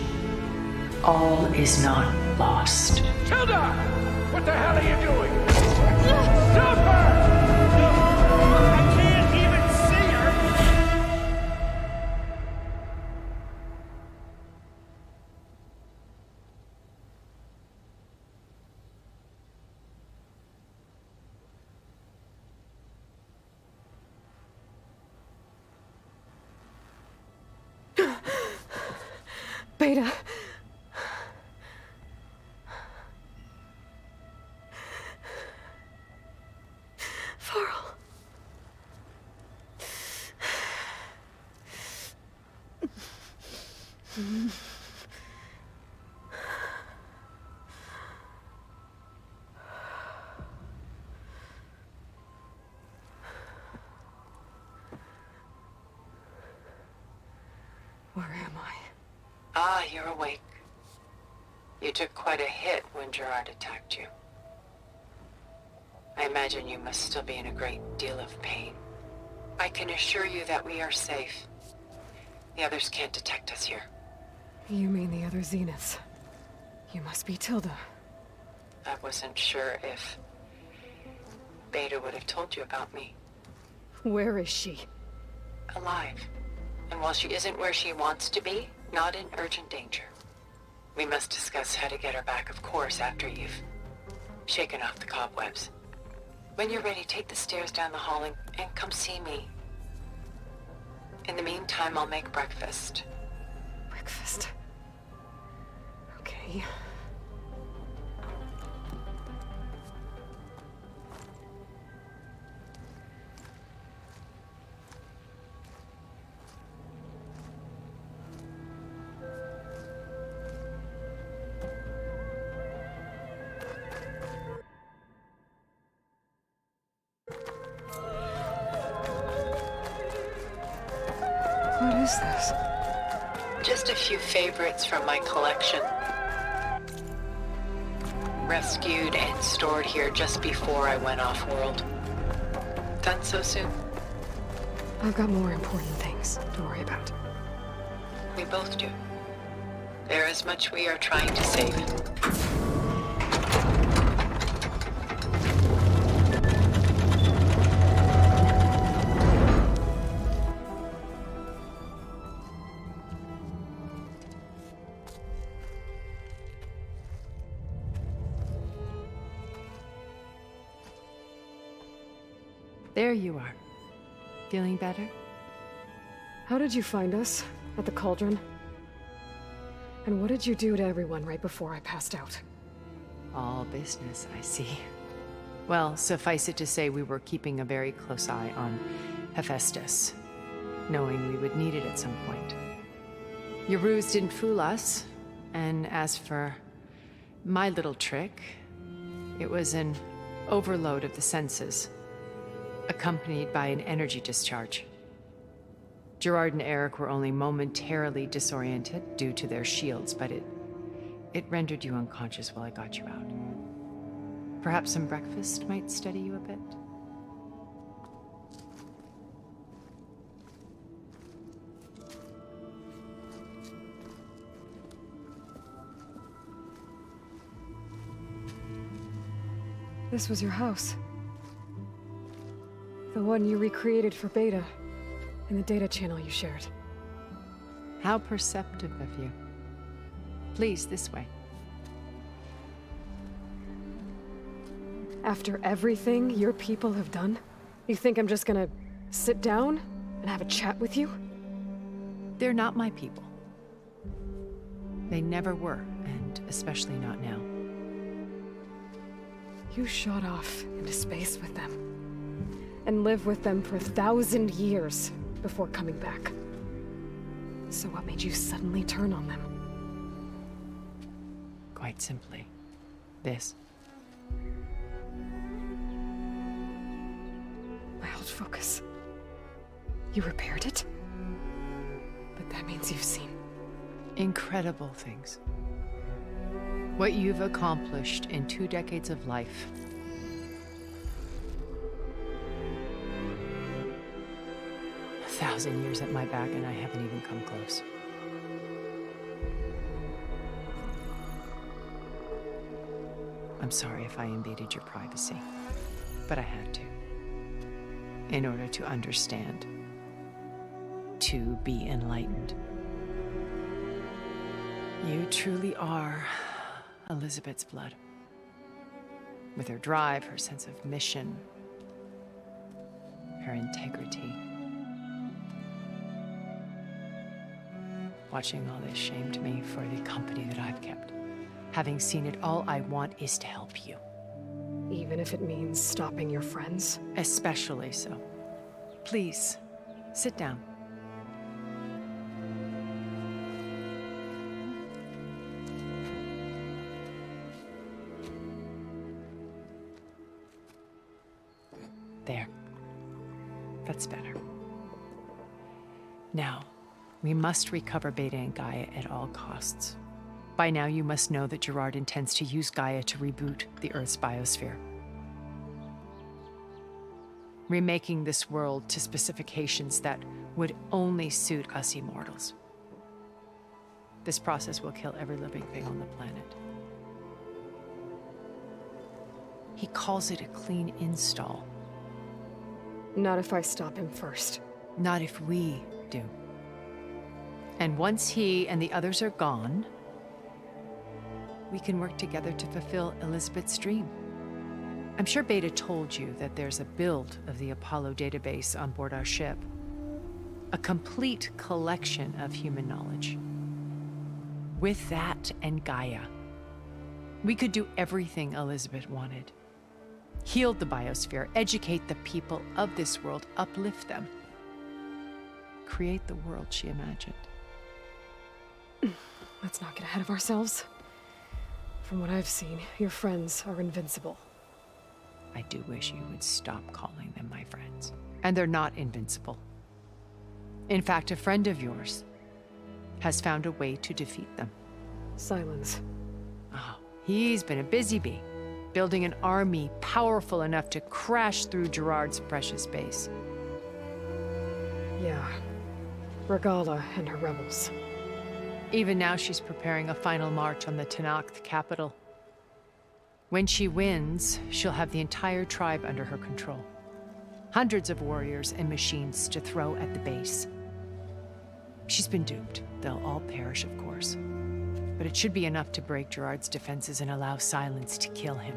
All is not lost. Tilda! What the hell are you doing? Stop her! I can't even see her! Beta. Varl. Where am I? Ah, you're awake. You took quite a hit when Gerard attacked you. I imagine you must still be in a great deal of pain. I can assure you that we are safe. The others can't detect us here. You mean the other Zeniths? You must be Tilda. I wasn't sure if Beta would have told you about me. Where is she? Alive. And while she isn't where she wants to be, not in urgent danger. We must discuss how to get her back, of course, after you've shaken off the cobwebs. When you're ready, take the stairs down the hall and come see me. In the meantime, I'll make breakfast. Breakfast. Okay. What is this? Just a few favorites from my collection. Rescued and stored here just before I went off-world. Done so soon? I've got more important things to worry about. We both do. There is much we are trying to save. There you are. Feeling better? How did you find us? At the Cauldron? And what did you do to everyone right before I passed out? All business, I see. Well, suffice it to say we were keeping a very close eye on Hephaestus, knowing we would need it at some point. Your ruse didn't fool us, and as for my little trick, it was an overload of the senses, accompanied by an energy discharge. Gerard and Eric were only momentarily disoriented due to their shields, but it rendered you unconscious while I got you out. Perhaps some breakfast might steady you a bit? This was your house. The one you recreated for Beta, in the data channel you shared. How perceptive of you. Please, this way. After everything your people have done, you think I'm just gonna sit down and have a chat with you? They're not my people. They never were, and especially not now. You shot off into space with them, and lived with them for 1,000 years before coming back. So what made you suddenly turn on them? Quite simply, this. My old focus. You repaired it? But that means you've seen incredible things. What you've accomplished in 2 decades of life. A 1,000 years at my back and I haven't even come close. I'm sorry if I invaded your privacy, but I had to. In order to understand. To be enlightened. You truly are Elizabeth's blood. With her drive, her sense of mission, her integrity. Watching all this shamed me for the company that I've kept. Having seen it, all I want is to help you. Even if it means stopping your friends? Especially so. Please, sit down. There. That's better. Now, we must recover Beta and Gaia at all costs. By now, you must know that Gerard intends to use Gaia to reboot the Earth's biosphere. Remaking this world to specifications that would only suit us immortals. This process will kill every living thing on the planet. He calls it a clean install. Not if I stop him first. Not if we do. And once he and the others are gone, we can work together to fulfill Elizabeth's dream. I'm sure Beta told you that there's a build of the Apollo database on board our ship. A complete collection of human knowledge. With that and Gaia, we could do everything Elizabeth wanted. Heal the biosphere, educate the people of this world, uplift them. Create the world she imagined. Let's not get ahead of ourselves. From what I've seen, your friends are invincible. I do wish you would stop calling them my friends. And they're not invincible. In fact, a friend of yours has found a way to defeat them. Silence. Oh, he's been a busy bee, building an army powerful enough to crash through Gerard's precious base. Yeah. Regala and her rebels. Even now, she's preparing a final march on the Tenakth capital. When she wins, she'll have the entire tribe under her control. Hundreds of warriors and machines to throw at the base. She's been duped. They'll all perish, of course. But it should be enough to break Gerard's defenses and allow Silence to kill him.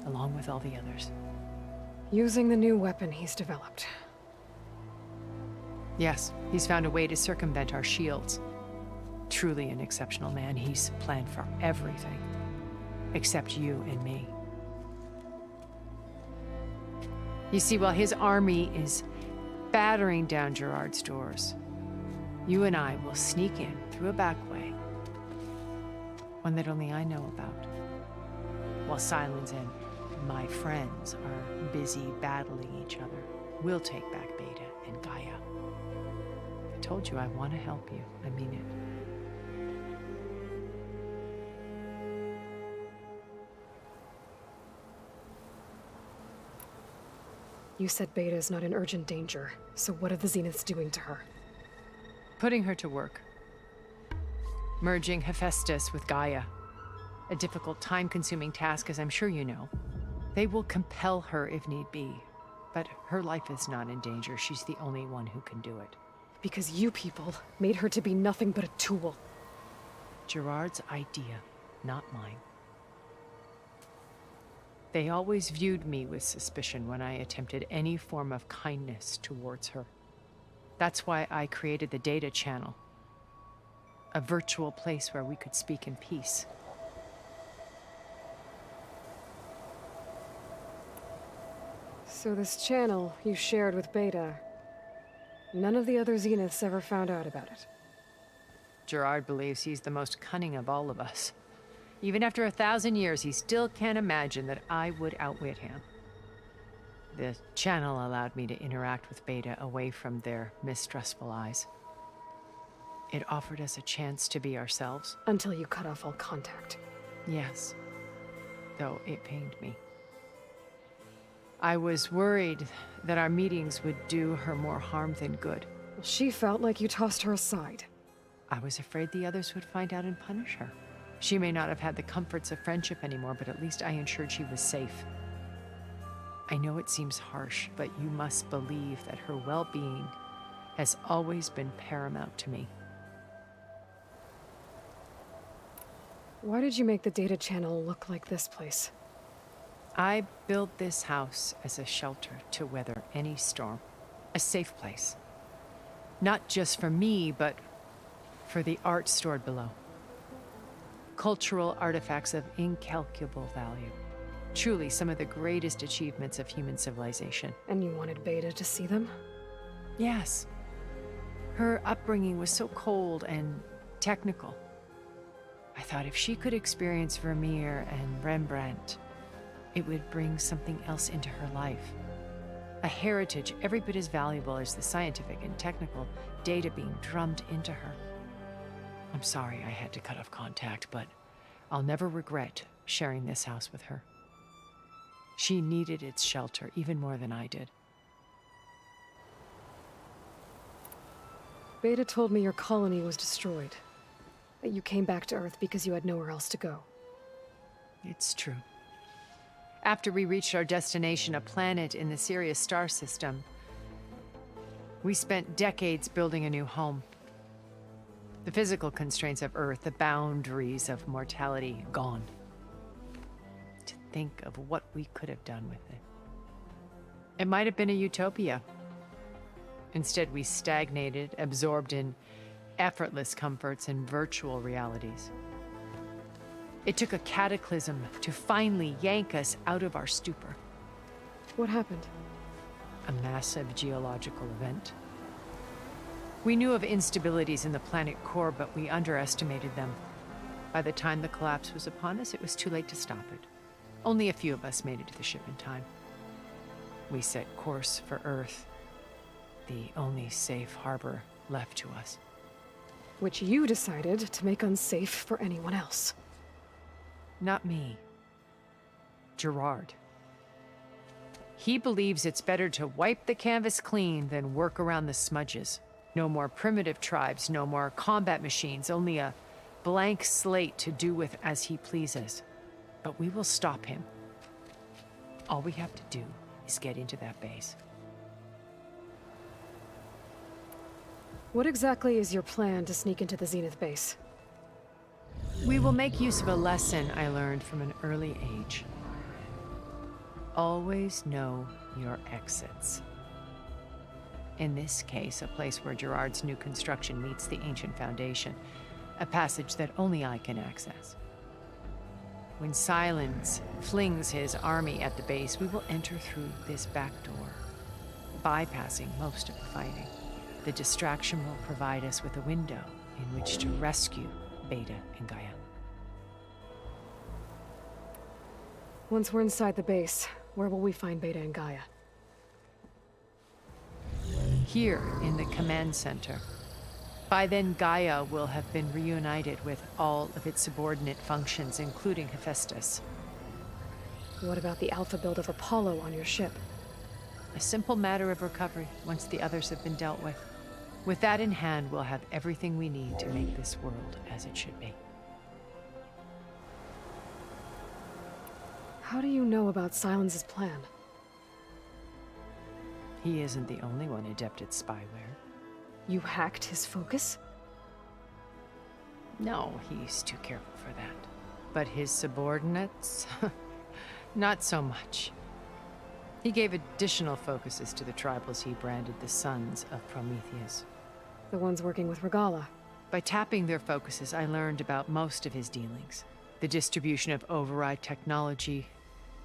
Along with all the others. Using the new weapon he's developed. Yes, he's found a way to circumvent our shields. Truly an exceptional man. He's planned for everything. Except you and me. You see, while his army is battering down Gerard's doors, you and I will sneak in through a back way. One that only I know about. While Silence and my friends are busy battling each other, we'll take back Beta and Gaia. I told you I want to help you. I mean it. You said Beta is not in urgent danger, so what are the Zeniths doing to her? Putting her to work. Merging Hephaestus with Gaia. A difficult, time-consuming task, as I'm sure you know. They will compel her if need be. But her life is not in danger. She's the only one who can do it. Because you people made her to be nothing but a tool. Gerard's idea, not mine. They always viewed me with suspicion when I attempted any form of kindness towards her. That's why I created the Data Channel. A virtual place where we could speak in peace. So this channel you shared with Beta, none of the other Zeniths ever found out about it. Gerard believes he's the most cunning of all of us. Even after 1,000 years, he still can't imagine that I would outwit him. The channel allowed me to interact with Beta away from their mistrustful eyes. It offered us a chance to be ourselves. Until you cut off all contact. Yes, though it pained me. I was worried that our meetings would do her more harm than good. Well, she felt like you tossed her aside. I was afraid the others would find out and punish her. She may not have had the comforts of friendship anymore, but at least I ensured she was safe. I know it seems harsh, but you must believe that her well-being has always been paramount to me. Why did you make the Data Channel look like this place? I built this house as a shelter to weather any storm. A safe place. Not just for me, but for the art stored below. Cultural artifacts of incalculable value. Truly some of the greatest achievements of human civilization. And you wanted Beta to see them? Yes. Her upbringing was so cold and technical. I thought if she could experience Vermeer and Rembrandt, it would bring something else into her life. A heritage every bit as valuable as the scientific and technical data being drummed into her. I'm sorry I had to cut off contact, but I'll never regret sharing this house with her. She needed its shelter even more than I did. Beta told me your colony was destroyed. That you came back to Earth because you had nowhere else to go. It's true. After we reached our destination, a planet in the Sirius star system, we spent decades building a new home. The physical constraints of Earth, the boundaries of mortality, gone. To think of what we could have done with it. It might have been a utopia. Instead, we stagnated, absorbed in effortless comforts and virtual realities. It took a cataclysm to finally yank us out of our stupor. What happened? A massive geological event. We knew of instabilities in the planet core, but we underestimated them. By the time the collapse was upon us, it was too late to stop it. Only a few of us made it to the ship in time. We set course for Earth, the only safe harbor left to us. Which you decided to make unsafe for anyone else. Not me. Gerard. He believes it's better to wipe the canvas clean than work around the smudges. No more primitive tribes, no more combat machines, only a blank slate to do with as he pleases. But we will stop him. All we have to do is get into that base. What exactly is your plan to sneak into the Zenith base? We will make use of a lesson I learned from an early age. Always know your exits. In this case, a place where Gerard's new construction meets the ancient foundation, a passage that only I can access. When Silence flings his army at the base, we will enter through this back door, bypassing most of the fighting. The distraction will provide us with a window in which to rescue Beta and Gaia. Once we're inside the base, where will we find Beta and Gaia? Here in the command center. By then, Gaia will have been reunited with all of its subordinate functions, including Hephaestus. What about the alpha build of Apollo on your ship? A simple matter of recovery once the others have been dealt with. With that in hand, we'll have everything we need to make this world as it should be. How do you know about Silence's plan? He isn't the only one adept at spyware. You hacked his focus? No, he's too careful for that. But his subordinates? Not so much. He gave additional focuses to the tribals he branded the Sons of Prometheus. The ones working with Regalla. By tapping their focuses, I learned about most of his dealings. The distribution of override technology,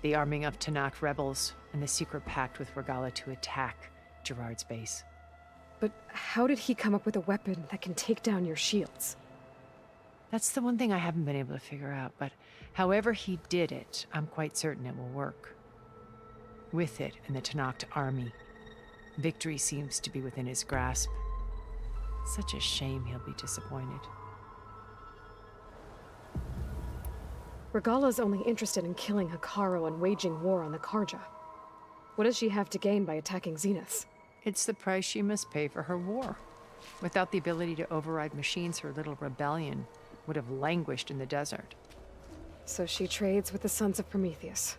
the arming of Tanakh rebels, and the secret pact with Regalla to attack Gerard's base. But how did he come up with a weapon that can take down your shields? That's the one thing I haven't been able to figure out, but however he did it, I'm quite certain it will work. With it and the Tanakh army, victory seems to be within his grasp. Such a shame he'll be disappointed. Regalla's only interested in killing Hekarro and waging war on the Karja. What does she have to gain by attacking Zeniths? It's the price she must pay for her war. Without the ability to override machines, her little rebellion would have languished in the desert. So she trades with the Sons of Prometheus.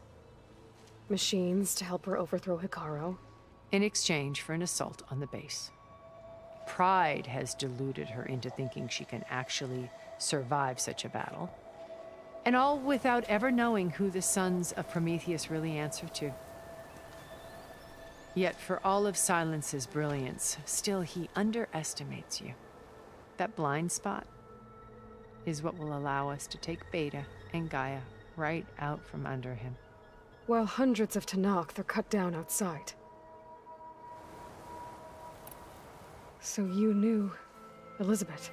Machines to help her overthrow Hekarro. In exchange for an assault on the base. Pride has deluded her into thinking she can actually survive such a battle. And all without ever knowing who the Sons of Prometheus really answer to. Yet for all of Silence's brilliance, still he underestimates you. That blind spot is what will allow us to take Beta and Gaia right out from under him. While hundreds of Tenakth are cut down outside. So you knew Elizabeth.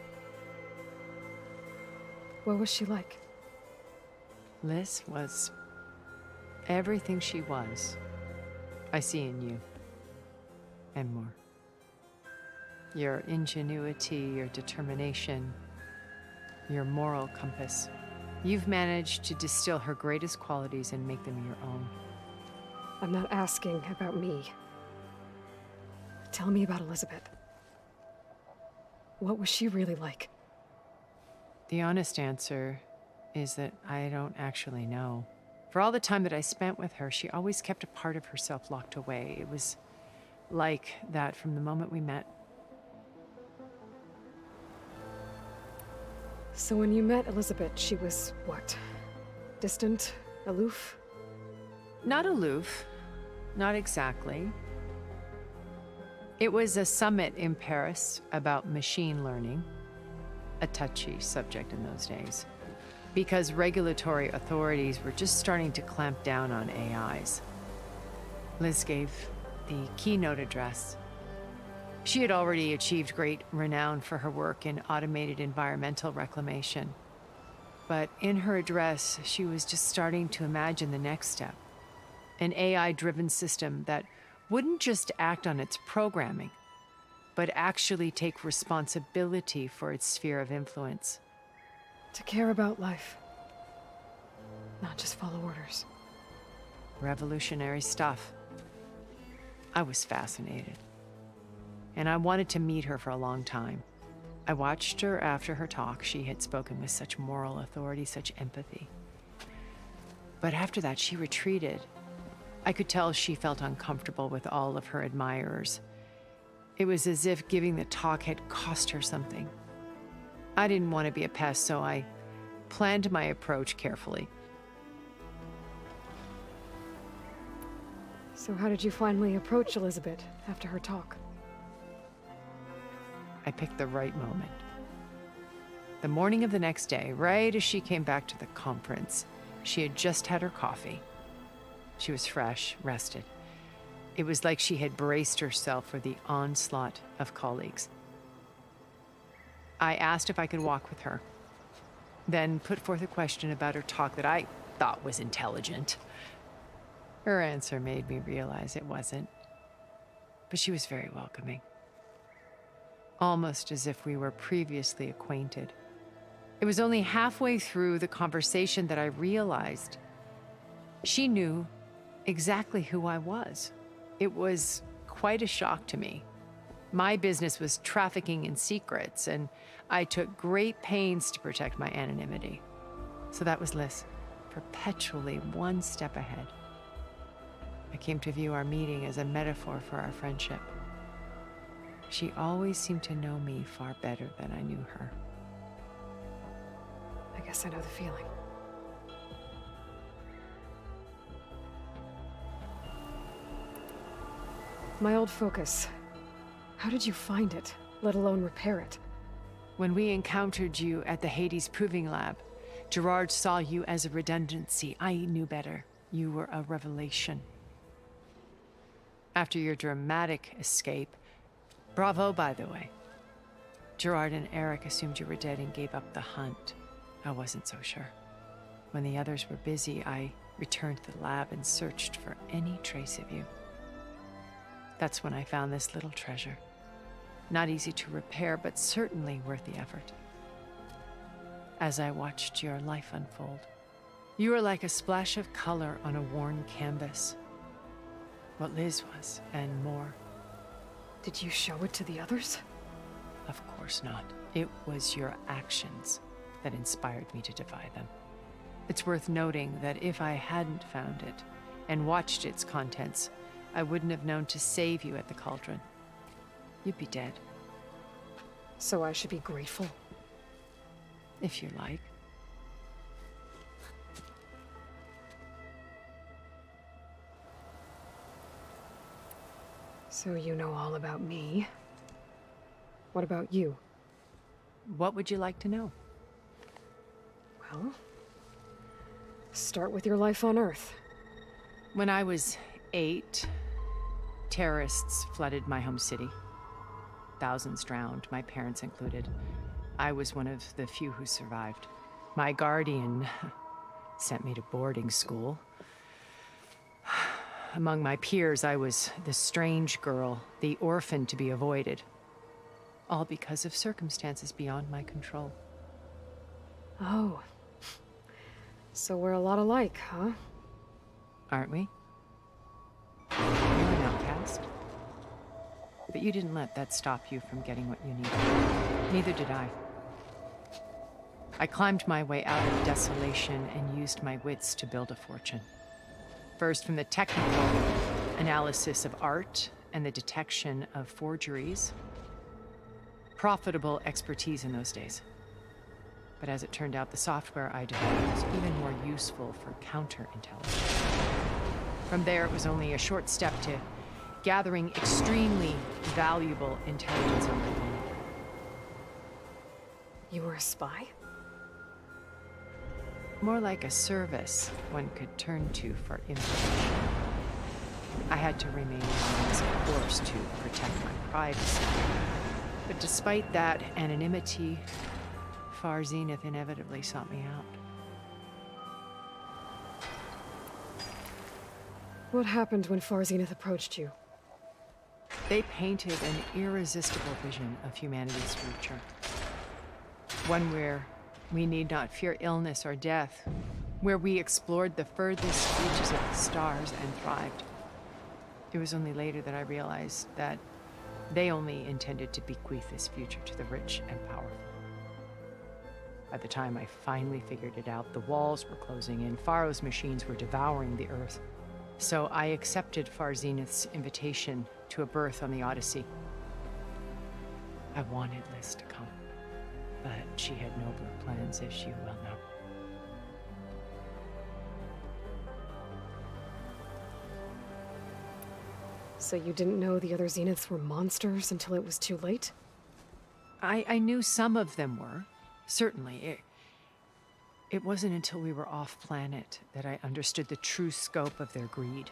What was she like? Liz was everything she was. I see in you. And more. Your ingenuity, your determination, your moral compass. You've managed to distill her greatest qualities and make them your own. I'm not asking about me. Tell me about Elizabeth. What was she really like? The honest answer is that I don't actually know. For all the time that I spent with her, she always kept a part of herself locked away. It was like that from the moment we met. So when you met Elizabeth, she was what? Distant? Aloof? Not aloof. Not exactly. It was a summit in Paris about machine learning, a touchy subject in those days, because regulatory authorities were just starting to clamp down on AIs. Liz gave the keynote address. She had already achieved great renown for her work in automated environmental reclamation. But in her address, she was just starting to imagine the next step. An AI-driven system that wouldn't just act on its programming, but actually take responsibility for its sphere of influence. To care about life. Not just follow orders. Revolutionary stuff. I was fascinated. And I wanted to meet her for a long time. I watched her after her talk. She had spoken with such moral authority, such empathy. But after that, she retreated. I could tell she felt uncomfortable with all of her admirers. It was as if giving the talk had cost her something. I didn't want to be a pest, so I planned my approach carefully. So how did you finally approach Elizabeth after her talk? I picked the right moment. The morning of the next day, right as she came back to the conference, she had just had her coffee. She was fresh, rested. It was like she had braced herself for the onslaught of colleagues. I asked if I could walk with her, then put forth a question about her talk that I thought was intelligent. Her answer made me realize it wasn't, but she was very welcoming. Almost as if we were previously acquainted. It was only halfway through the conversation that I realized she knew exactly who I was. It was quite a shock to me. My business was trafficking in secrets, and I took great pains to protect my anonymity. So that was Liz, perpetually one step ahead. I came to view our meeting as a metaphor for our friendship. She always seemed to know me far better than I knew her. I guess I know the feeling. My old focus. How did you find it, let alone repair it? When we encountered you at the Hades Proving Lab, Gerard saw you as a redundancy. I knew better. You were a revelation. After your dramatic escape, bravo, by the way. Gerard and Eric assumed you were dead and gave up the hunt. I wasn't so sure. When the others were busy, I returned to the lab and searched for any trace of you. That's when I found this little treasure. Not easy to repair, but certainly worth the effort. As I watched your life unfold, you were like a splash of color on a worn canvas. What Liz was, and more. Did you show it to the others? Of course not. It was your actions that inspired me to defy them. It's worth noting that if I hadn't found it and watched its contents, I wouldn't have known to save you at the cauldron. You'd be dead. So I should be grateful? If you like. So you know all about me. What about you? What would you like to know? Well, start with your life on Earth. When I was 8, terrorists flooded my home city. Thousands drowned, my parents included. I was one of the few who survived. My guardian sent me to boarding school. Among my peers, I was the strange girl, the orphan to be avoided. All because of circumstances beyond my control. Oh. So we're a lot alike, huh? Aren't we? You're an outcast. But you didn't let that stop you from getting what you needed. Neither did I. I climbed my way out of desolation and used my wits to build a fortune. First, from the technical analysis of art and the detection of forgeries. Profitable expertise in those days. But as it turned out, the software I developed was even more useful for counterintelligence. From there, it was only a short step to gathering extremely valuable intelligence on my own. You were a spy? More like a service one could turn to for information. I had to remain anonymous, of course, to protect my privacy. But despite that anonymity, Far Zenith inevitably sought me out. What happened when Far Zenith approached you? They painted an irresistible vision of humanity's future. One where we need not fear illness or death, where we explored the furthest reaches of the stars and thrived. It was only later that I realized that they only intended to bequeath this future to the rich and powerful. By the time I finally figured it out, the walls were closing in, Pharaoh's machines were devouring the Earth. So I accepted Far Zenith's invitation to a berth on the Odyssey. I wanted Liz to come, but she had nobler plans, as you well know. So you didn't know the other Zeniths were monsters until it was too late? I knew some of them were, certainly. It wasn't until we were off-planet that I understood the true scope of their greed.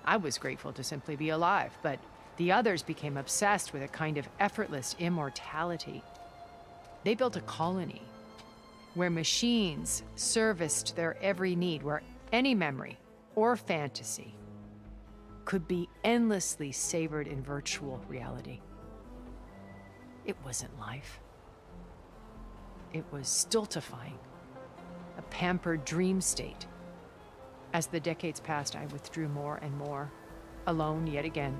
I was grateful to simply be alive, but the others became obsessed with a kind of effortless immortality. They built a colony where machines serviced their every need, where any memory or fantasy could be endlessly savored in virtual reality. It wasn't life. It was stultifying, a pampered dream state. As the decades passed, I withdrew more and more, alone yet again,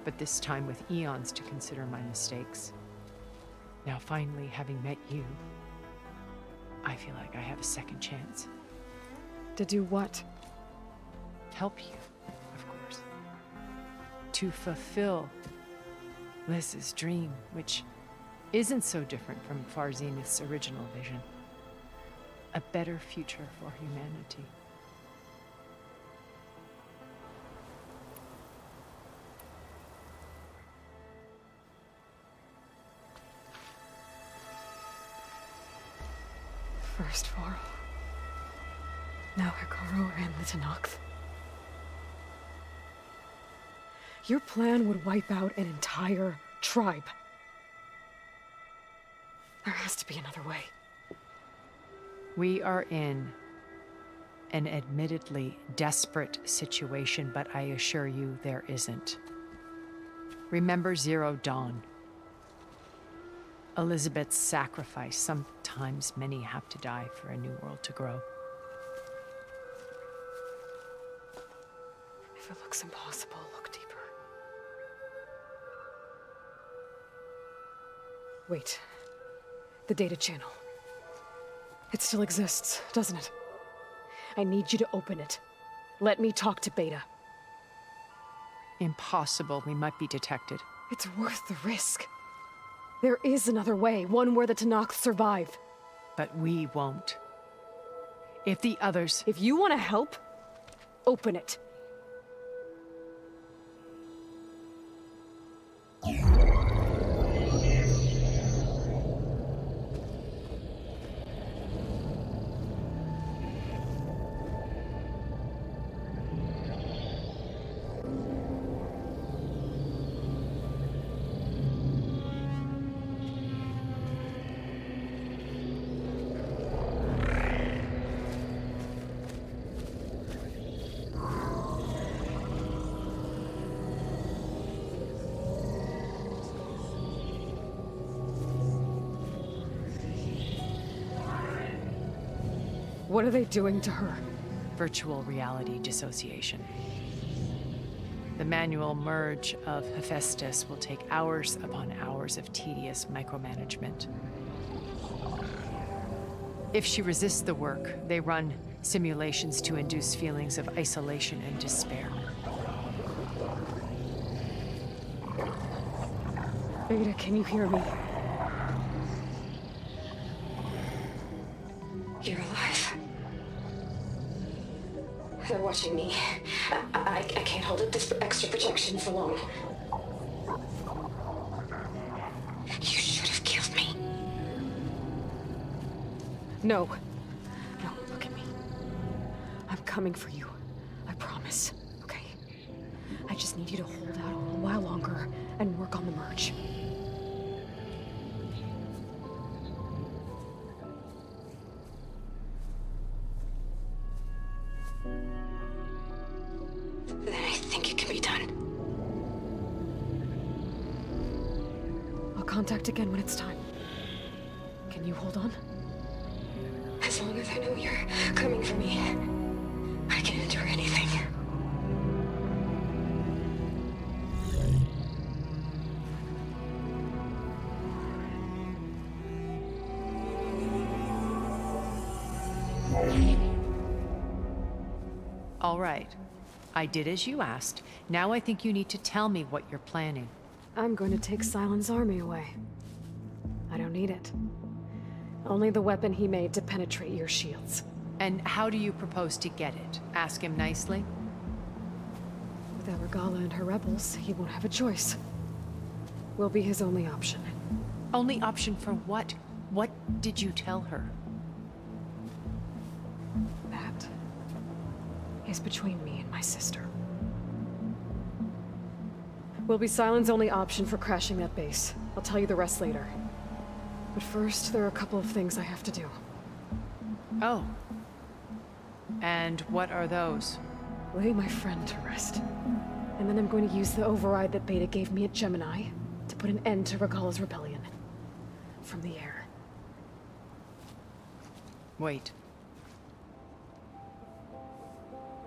but this time with eons to consider my mistakes. Now finally, having met you, I feel like I have a second chance. To do what? Help you, of course. To fulfill Liz's dream, which isn't so different from Far Zenith's original vision. A better future for humanity. First Varl. Now Hekarro and the Tenakth. Your plan would wipe out an entire tribe. There has to be another way. We are in an admittedly desperate situation, but I assure you there isn't. Remember Zero Dawn. Elizabeth's sacrifice. Sometimes many have to die for a new world to grow. If it looks impossible, look deeper. Wait. The data channel. It still exists, doesn't it? I need you to open it. Let me talk to Beta. Impossible. We might be detected. It's worth the risk. There is another way, one where the Tenakth survive. But we won't. If the others... If you want to help, open it. What are they doing to her? Virtual reality dissociation. The manual merge of Hephaestus will take hours upon hours of tedious micromanagement. If she resists the work, they run simulations to induce feelings of isolation and despair. Beta, can you hear me? You're alive. They're watching me. I can't hold up this extra protection for long. You should have killed me. No. No, look at me. I'm coming for you. I promise, okay? I just need you to hold out a little while longer and work on the merge. Then I think it can be done. I'll contact again when it's time. Can you hold on? As long as I know you're coming for me, I can endure anything. All right. I did as you asked. Now I think you need to tell me what you're planning. I'm going to take Sylens' army away. I don't need it. Only the weapon he made to penetrate your shields. And how do you propose to get it? Ask him nicely? Without Regala and her rebels, he won't have a choice. We'll be his only option. Only option for what? What did you tell her? That is between me and my sister. Will be Sylens' only option for crashing that base. I'll tell you the rest later. But first, there are a couple of things I have to do. Oh. And what are those? Lay my friend to rest. And then I'm going to use the override that Beta gave me at Gemini to put an end to Regala's rebellion. From the air. Wait.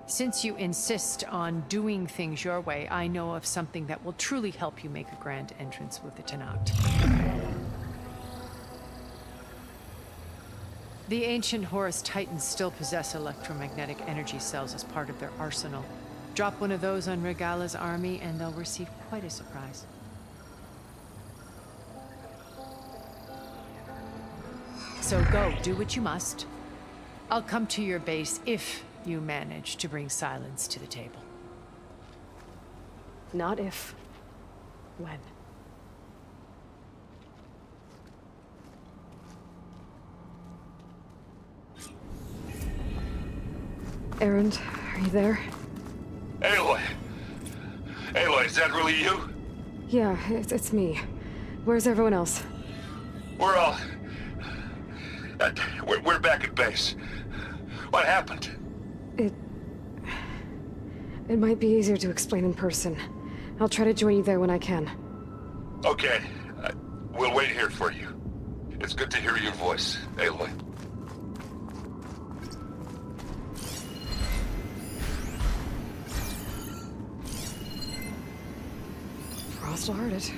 Since you insist on doing things your way, I know of something that will truly help you make a grand entrance with the Tenat. The ancient Horus Titans still possess electromagnetic energy cells as part of their arsenal. Drop one of those on Regala's army and they'll receive quite a surprise. So go, do what you must. I'll come to your base if you manage to bring Sylens to the table. Not if. When. Erend, are you there? Aloy! Aloy, is that really you? Yeah, it's me. Where's everyone else? We're all... we're back at base. What happened? It might be easier to explain in person. I'll try to join you there when I can. Okay. We'll wait here for you. It's good to hear your voice, Aloy. Frost will hurt it.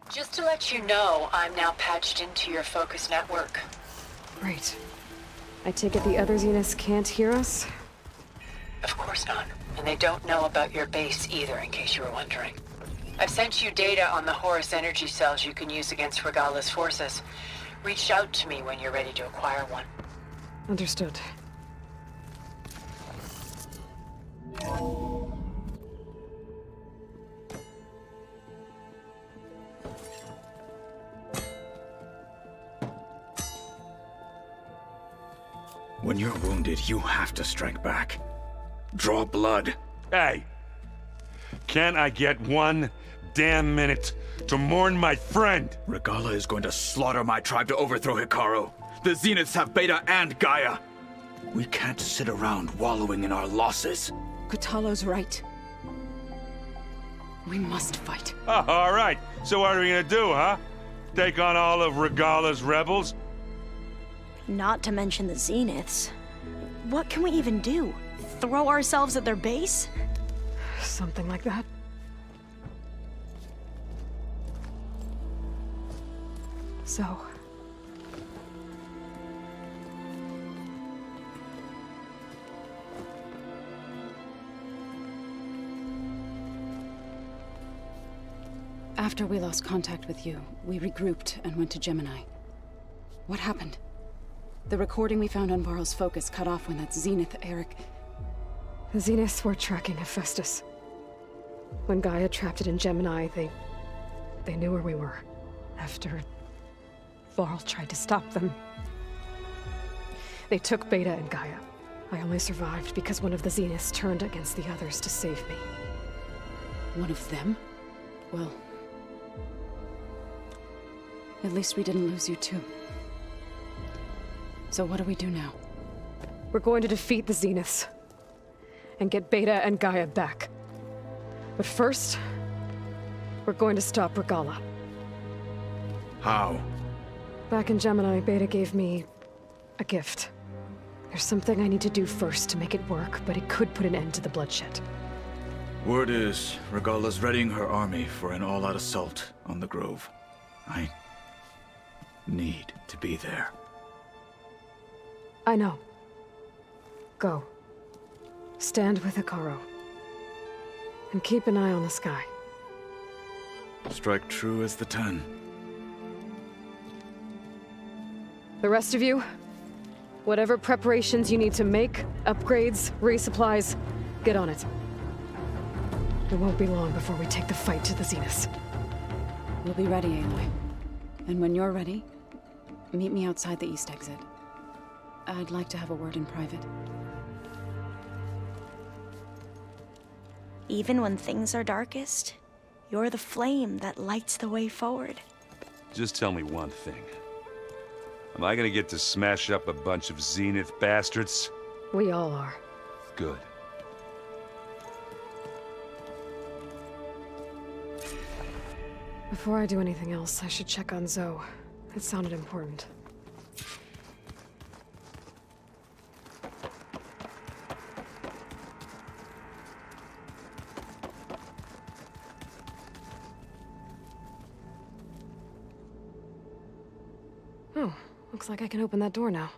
Just to let you know, I'm now patched into your focus network. Great. I take it the other Zeniths can't hear us? Of course not. And they don't know about your base either, in case you were wondering. I've sent you data on the Horus energy cells you can use against Regala's forces. Reach out to me when you're ready to acquire one. Understood. When you're wounded, you have to strike back. Draw blood. Hey! Can't I get one damn minute to mourn my friend? Regala is going to slaughter my tribe to overthrow Hikaru. The Zeniths have Beta and Gaia. We can't sit around wallowing in our losses. Kotallo's right. We must fight. Oh, all right. So what are we gonna do, huh? Take on all of Regala's rebels? Not to mention the Zeniths. What can we even do? Throw ourselves at their base? Something like that. So... After we lost contact with you, we regrouped and went to Gemini. What happened? The recording we found on Varl's focus cut off when that Zenith, Eric... The Zeniths were tracking Hephaestus. When Gaia trapped it in Gemini, they knew where we were. After Varl tried to stop them. They took Beta and Gaia. I only survived because one of the Zeniths turned against the others to save me. One of them? Well... at least we didn't lose you too. So what do we do now? We're going to defeat the Zeniths. And get Beta and Gaia back. But first, we're going to stop Regala. How? Back in Gemini, Beta gave me a gift. There's something I need to do first to make it work, but it could put an end to the bloodshed. Word is, Regala's readying her army for an all-out assault on the Grove. I need to be there. I know. Go. Stand with Hikaru. And keep an eye on the sky. Strike true as the 10. The rest of you, whatever preparations you need to make, upgrades, resupplies, get on it. It won't be long before we take the fight to the Zeniths. We'll be ready, Aloy. And when you're ready, meet me outside the east exit. I'd like to have a word in private. Even when things are darkest, you're the flame that lights the way forward. Just tell me one thing. Am I gonna get to smash up a bunch of Zenith bastards? We all are. Good. Before I do anything else, I should check on Zoe. It sounded important. Oh, looks like I can open that door now.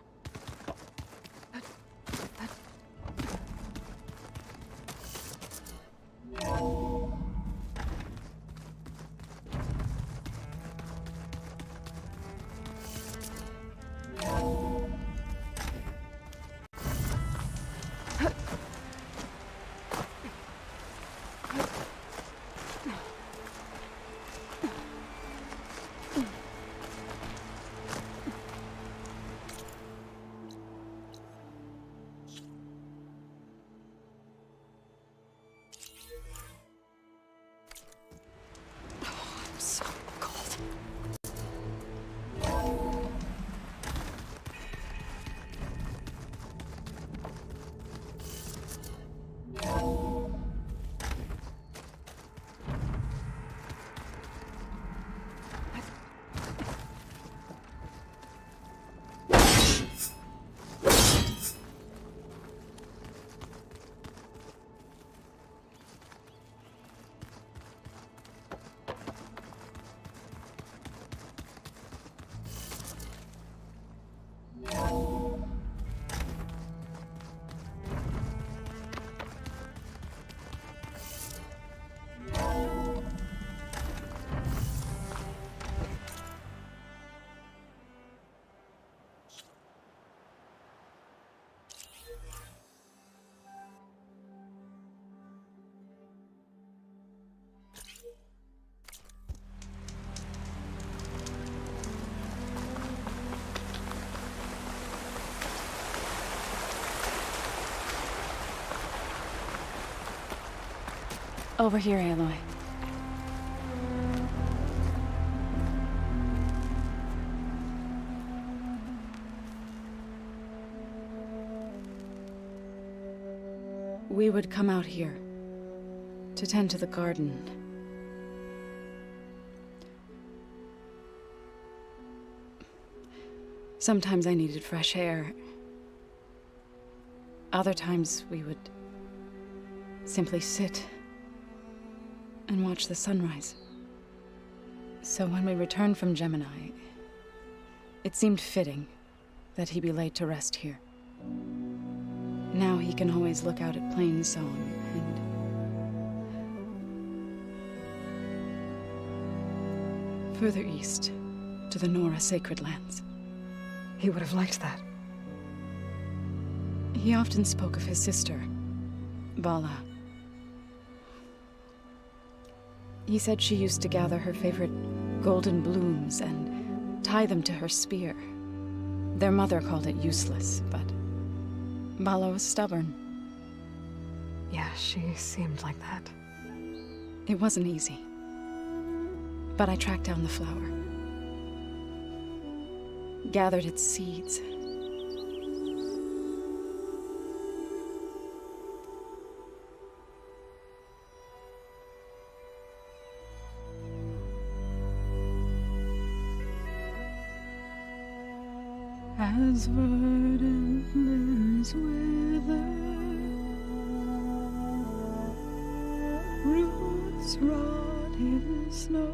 Over here, Aloy. We would come out here to tend to the garden. Sometimes I needed fresh air. Other times we would simply sit and watch the sunrise. So when we returned from Gemini, it seemed fitting that he be laid to rest here. Now he can always look out at Plainsong and further east to the Nora Sacred Lands. He would have liked that. He often spoke of his sister, Vala. He said she used to gather her favorite golden blooms and tie them to her spear. Their mother called it useless, but Vala was stubborn. Yeah, she seemed like that. It wasn't easy. But I tracked down the flower. Gathered its seeds. As verdant limbs wither, roots rot in snow,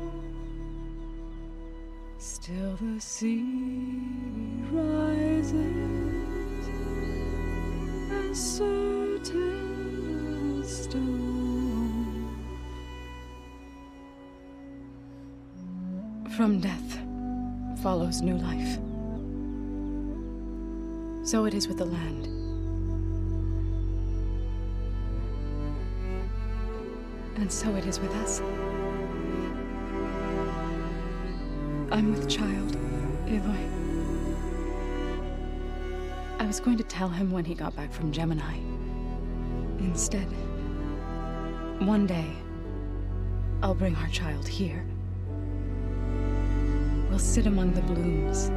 still the sea rises, as certain as stone. From death follows new life. So it is with the land. And so it is with us. I'm with child, Aloy. I was going to tell him when he got back from Gemini. Instead, one day, I'll bring our child here. We'll sit among the blooms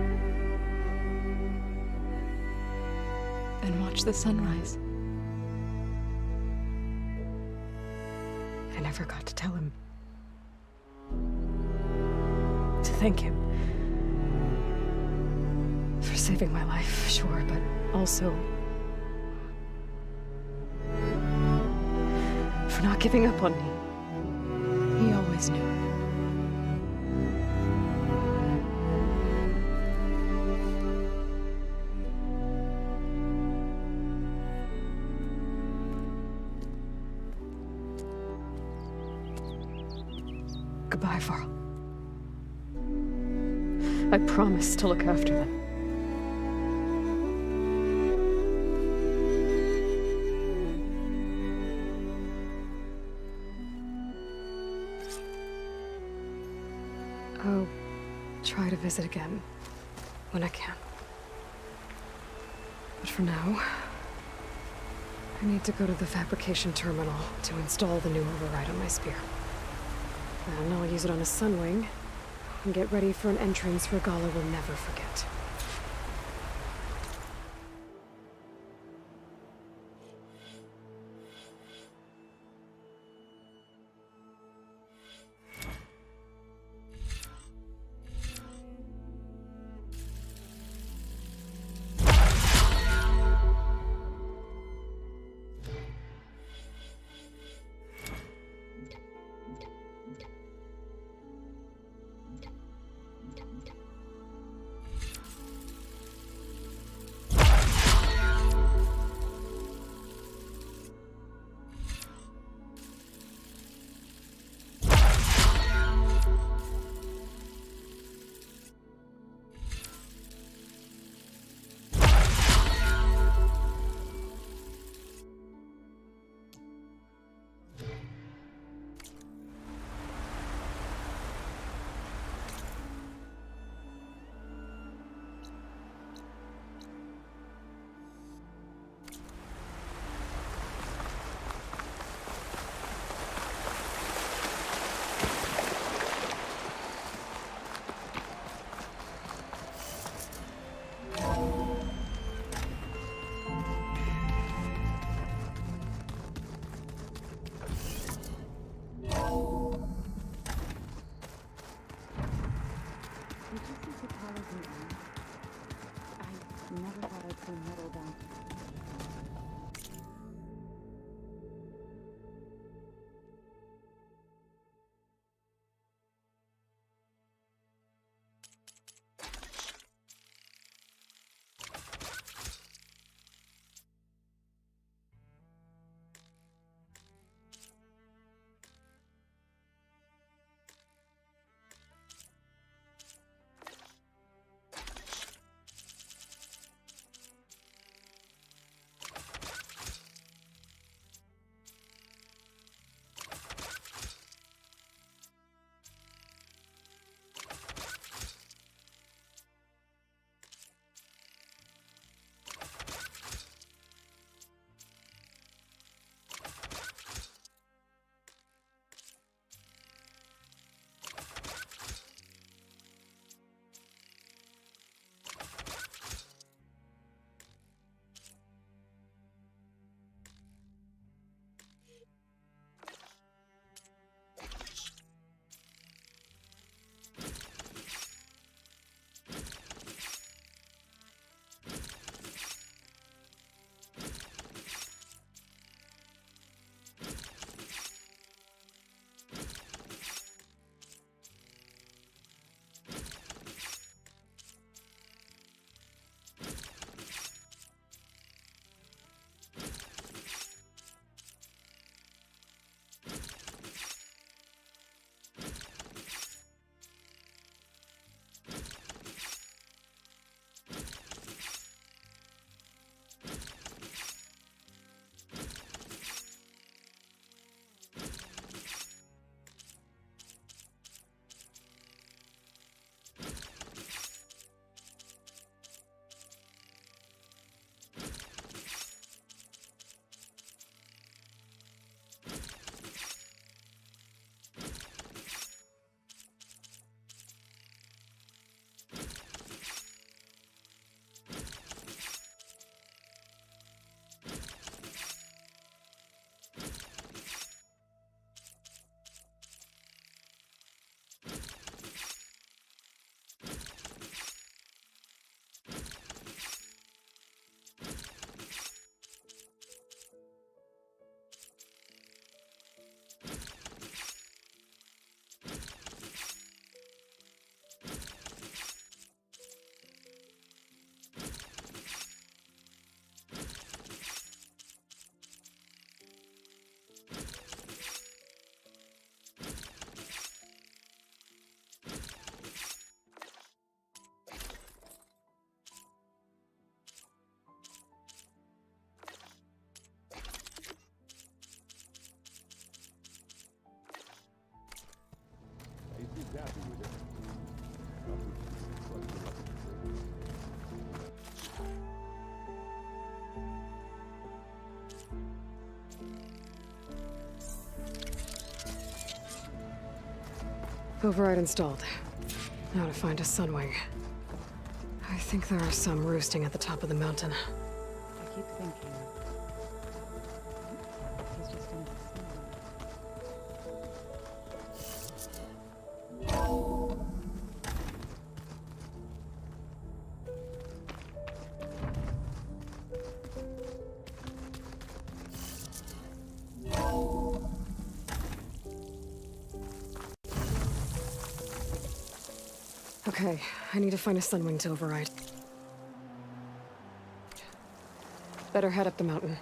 and watch the sunrise. I never got to tell him. To thank him. For saving my life, sure, but also for not giving up on me. He always knew. Goodbye, Varl. I promise to look after them. I'll try to visit again when I can. But for now, I need to go to the fabrication terminal to install the new override on my spear. And I'll use it on a Sunwing, and get ready for an entrance Regalla will never forget. Override installed. Now to find a Sunwing. I think there are some roosting at the top of the mountain. I keep thinking. He's just in Okay, I need to find a Sunwing to override. Better head up the mountain.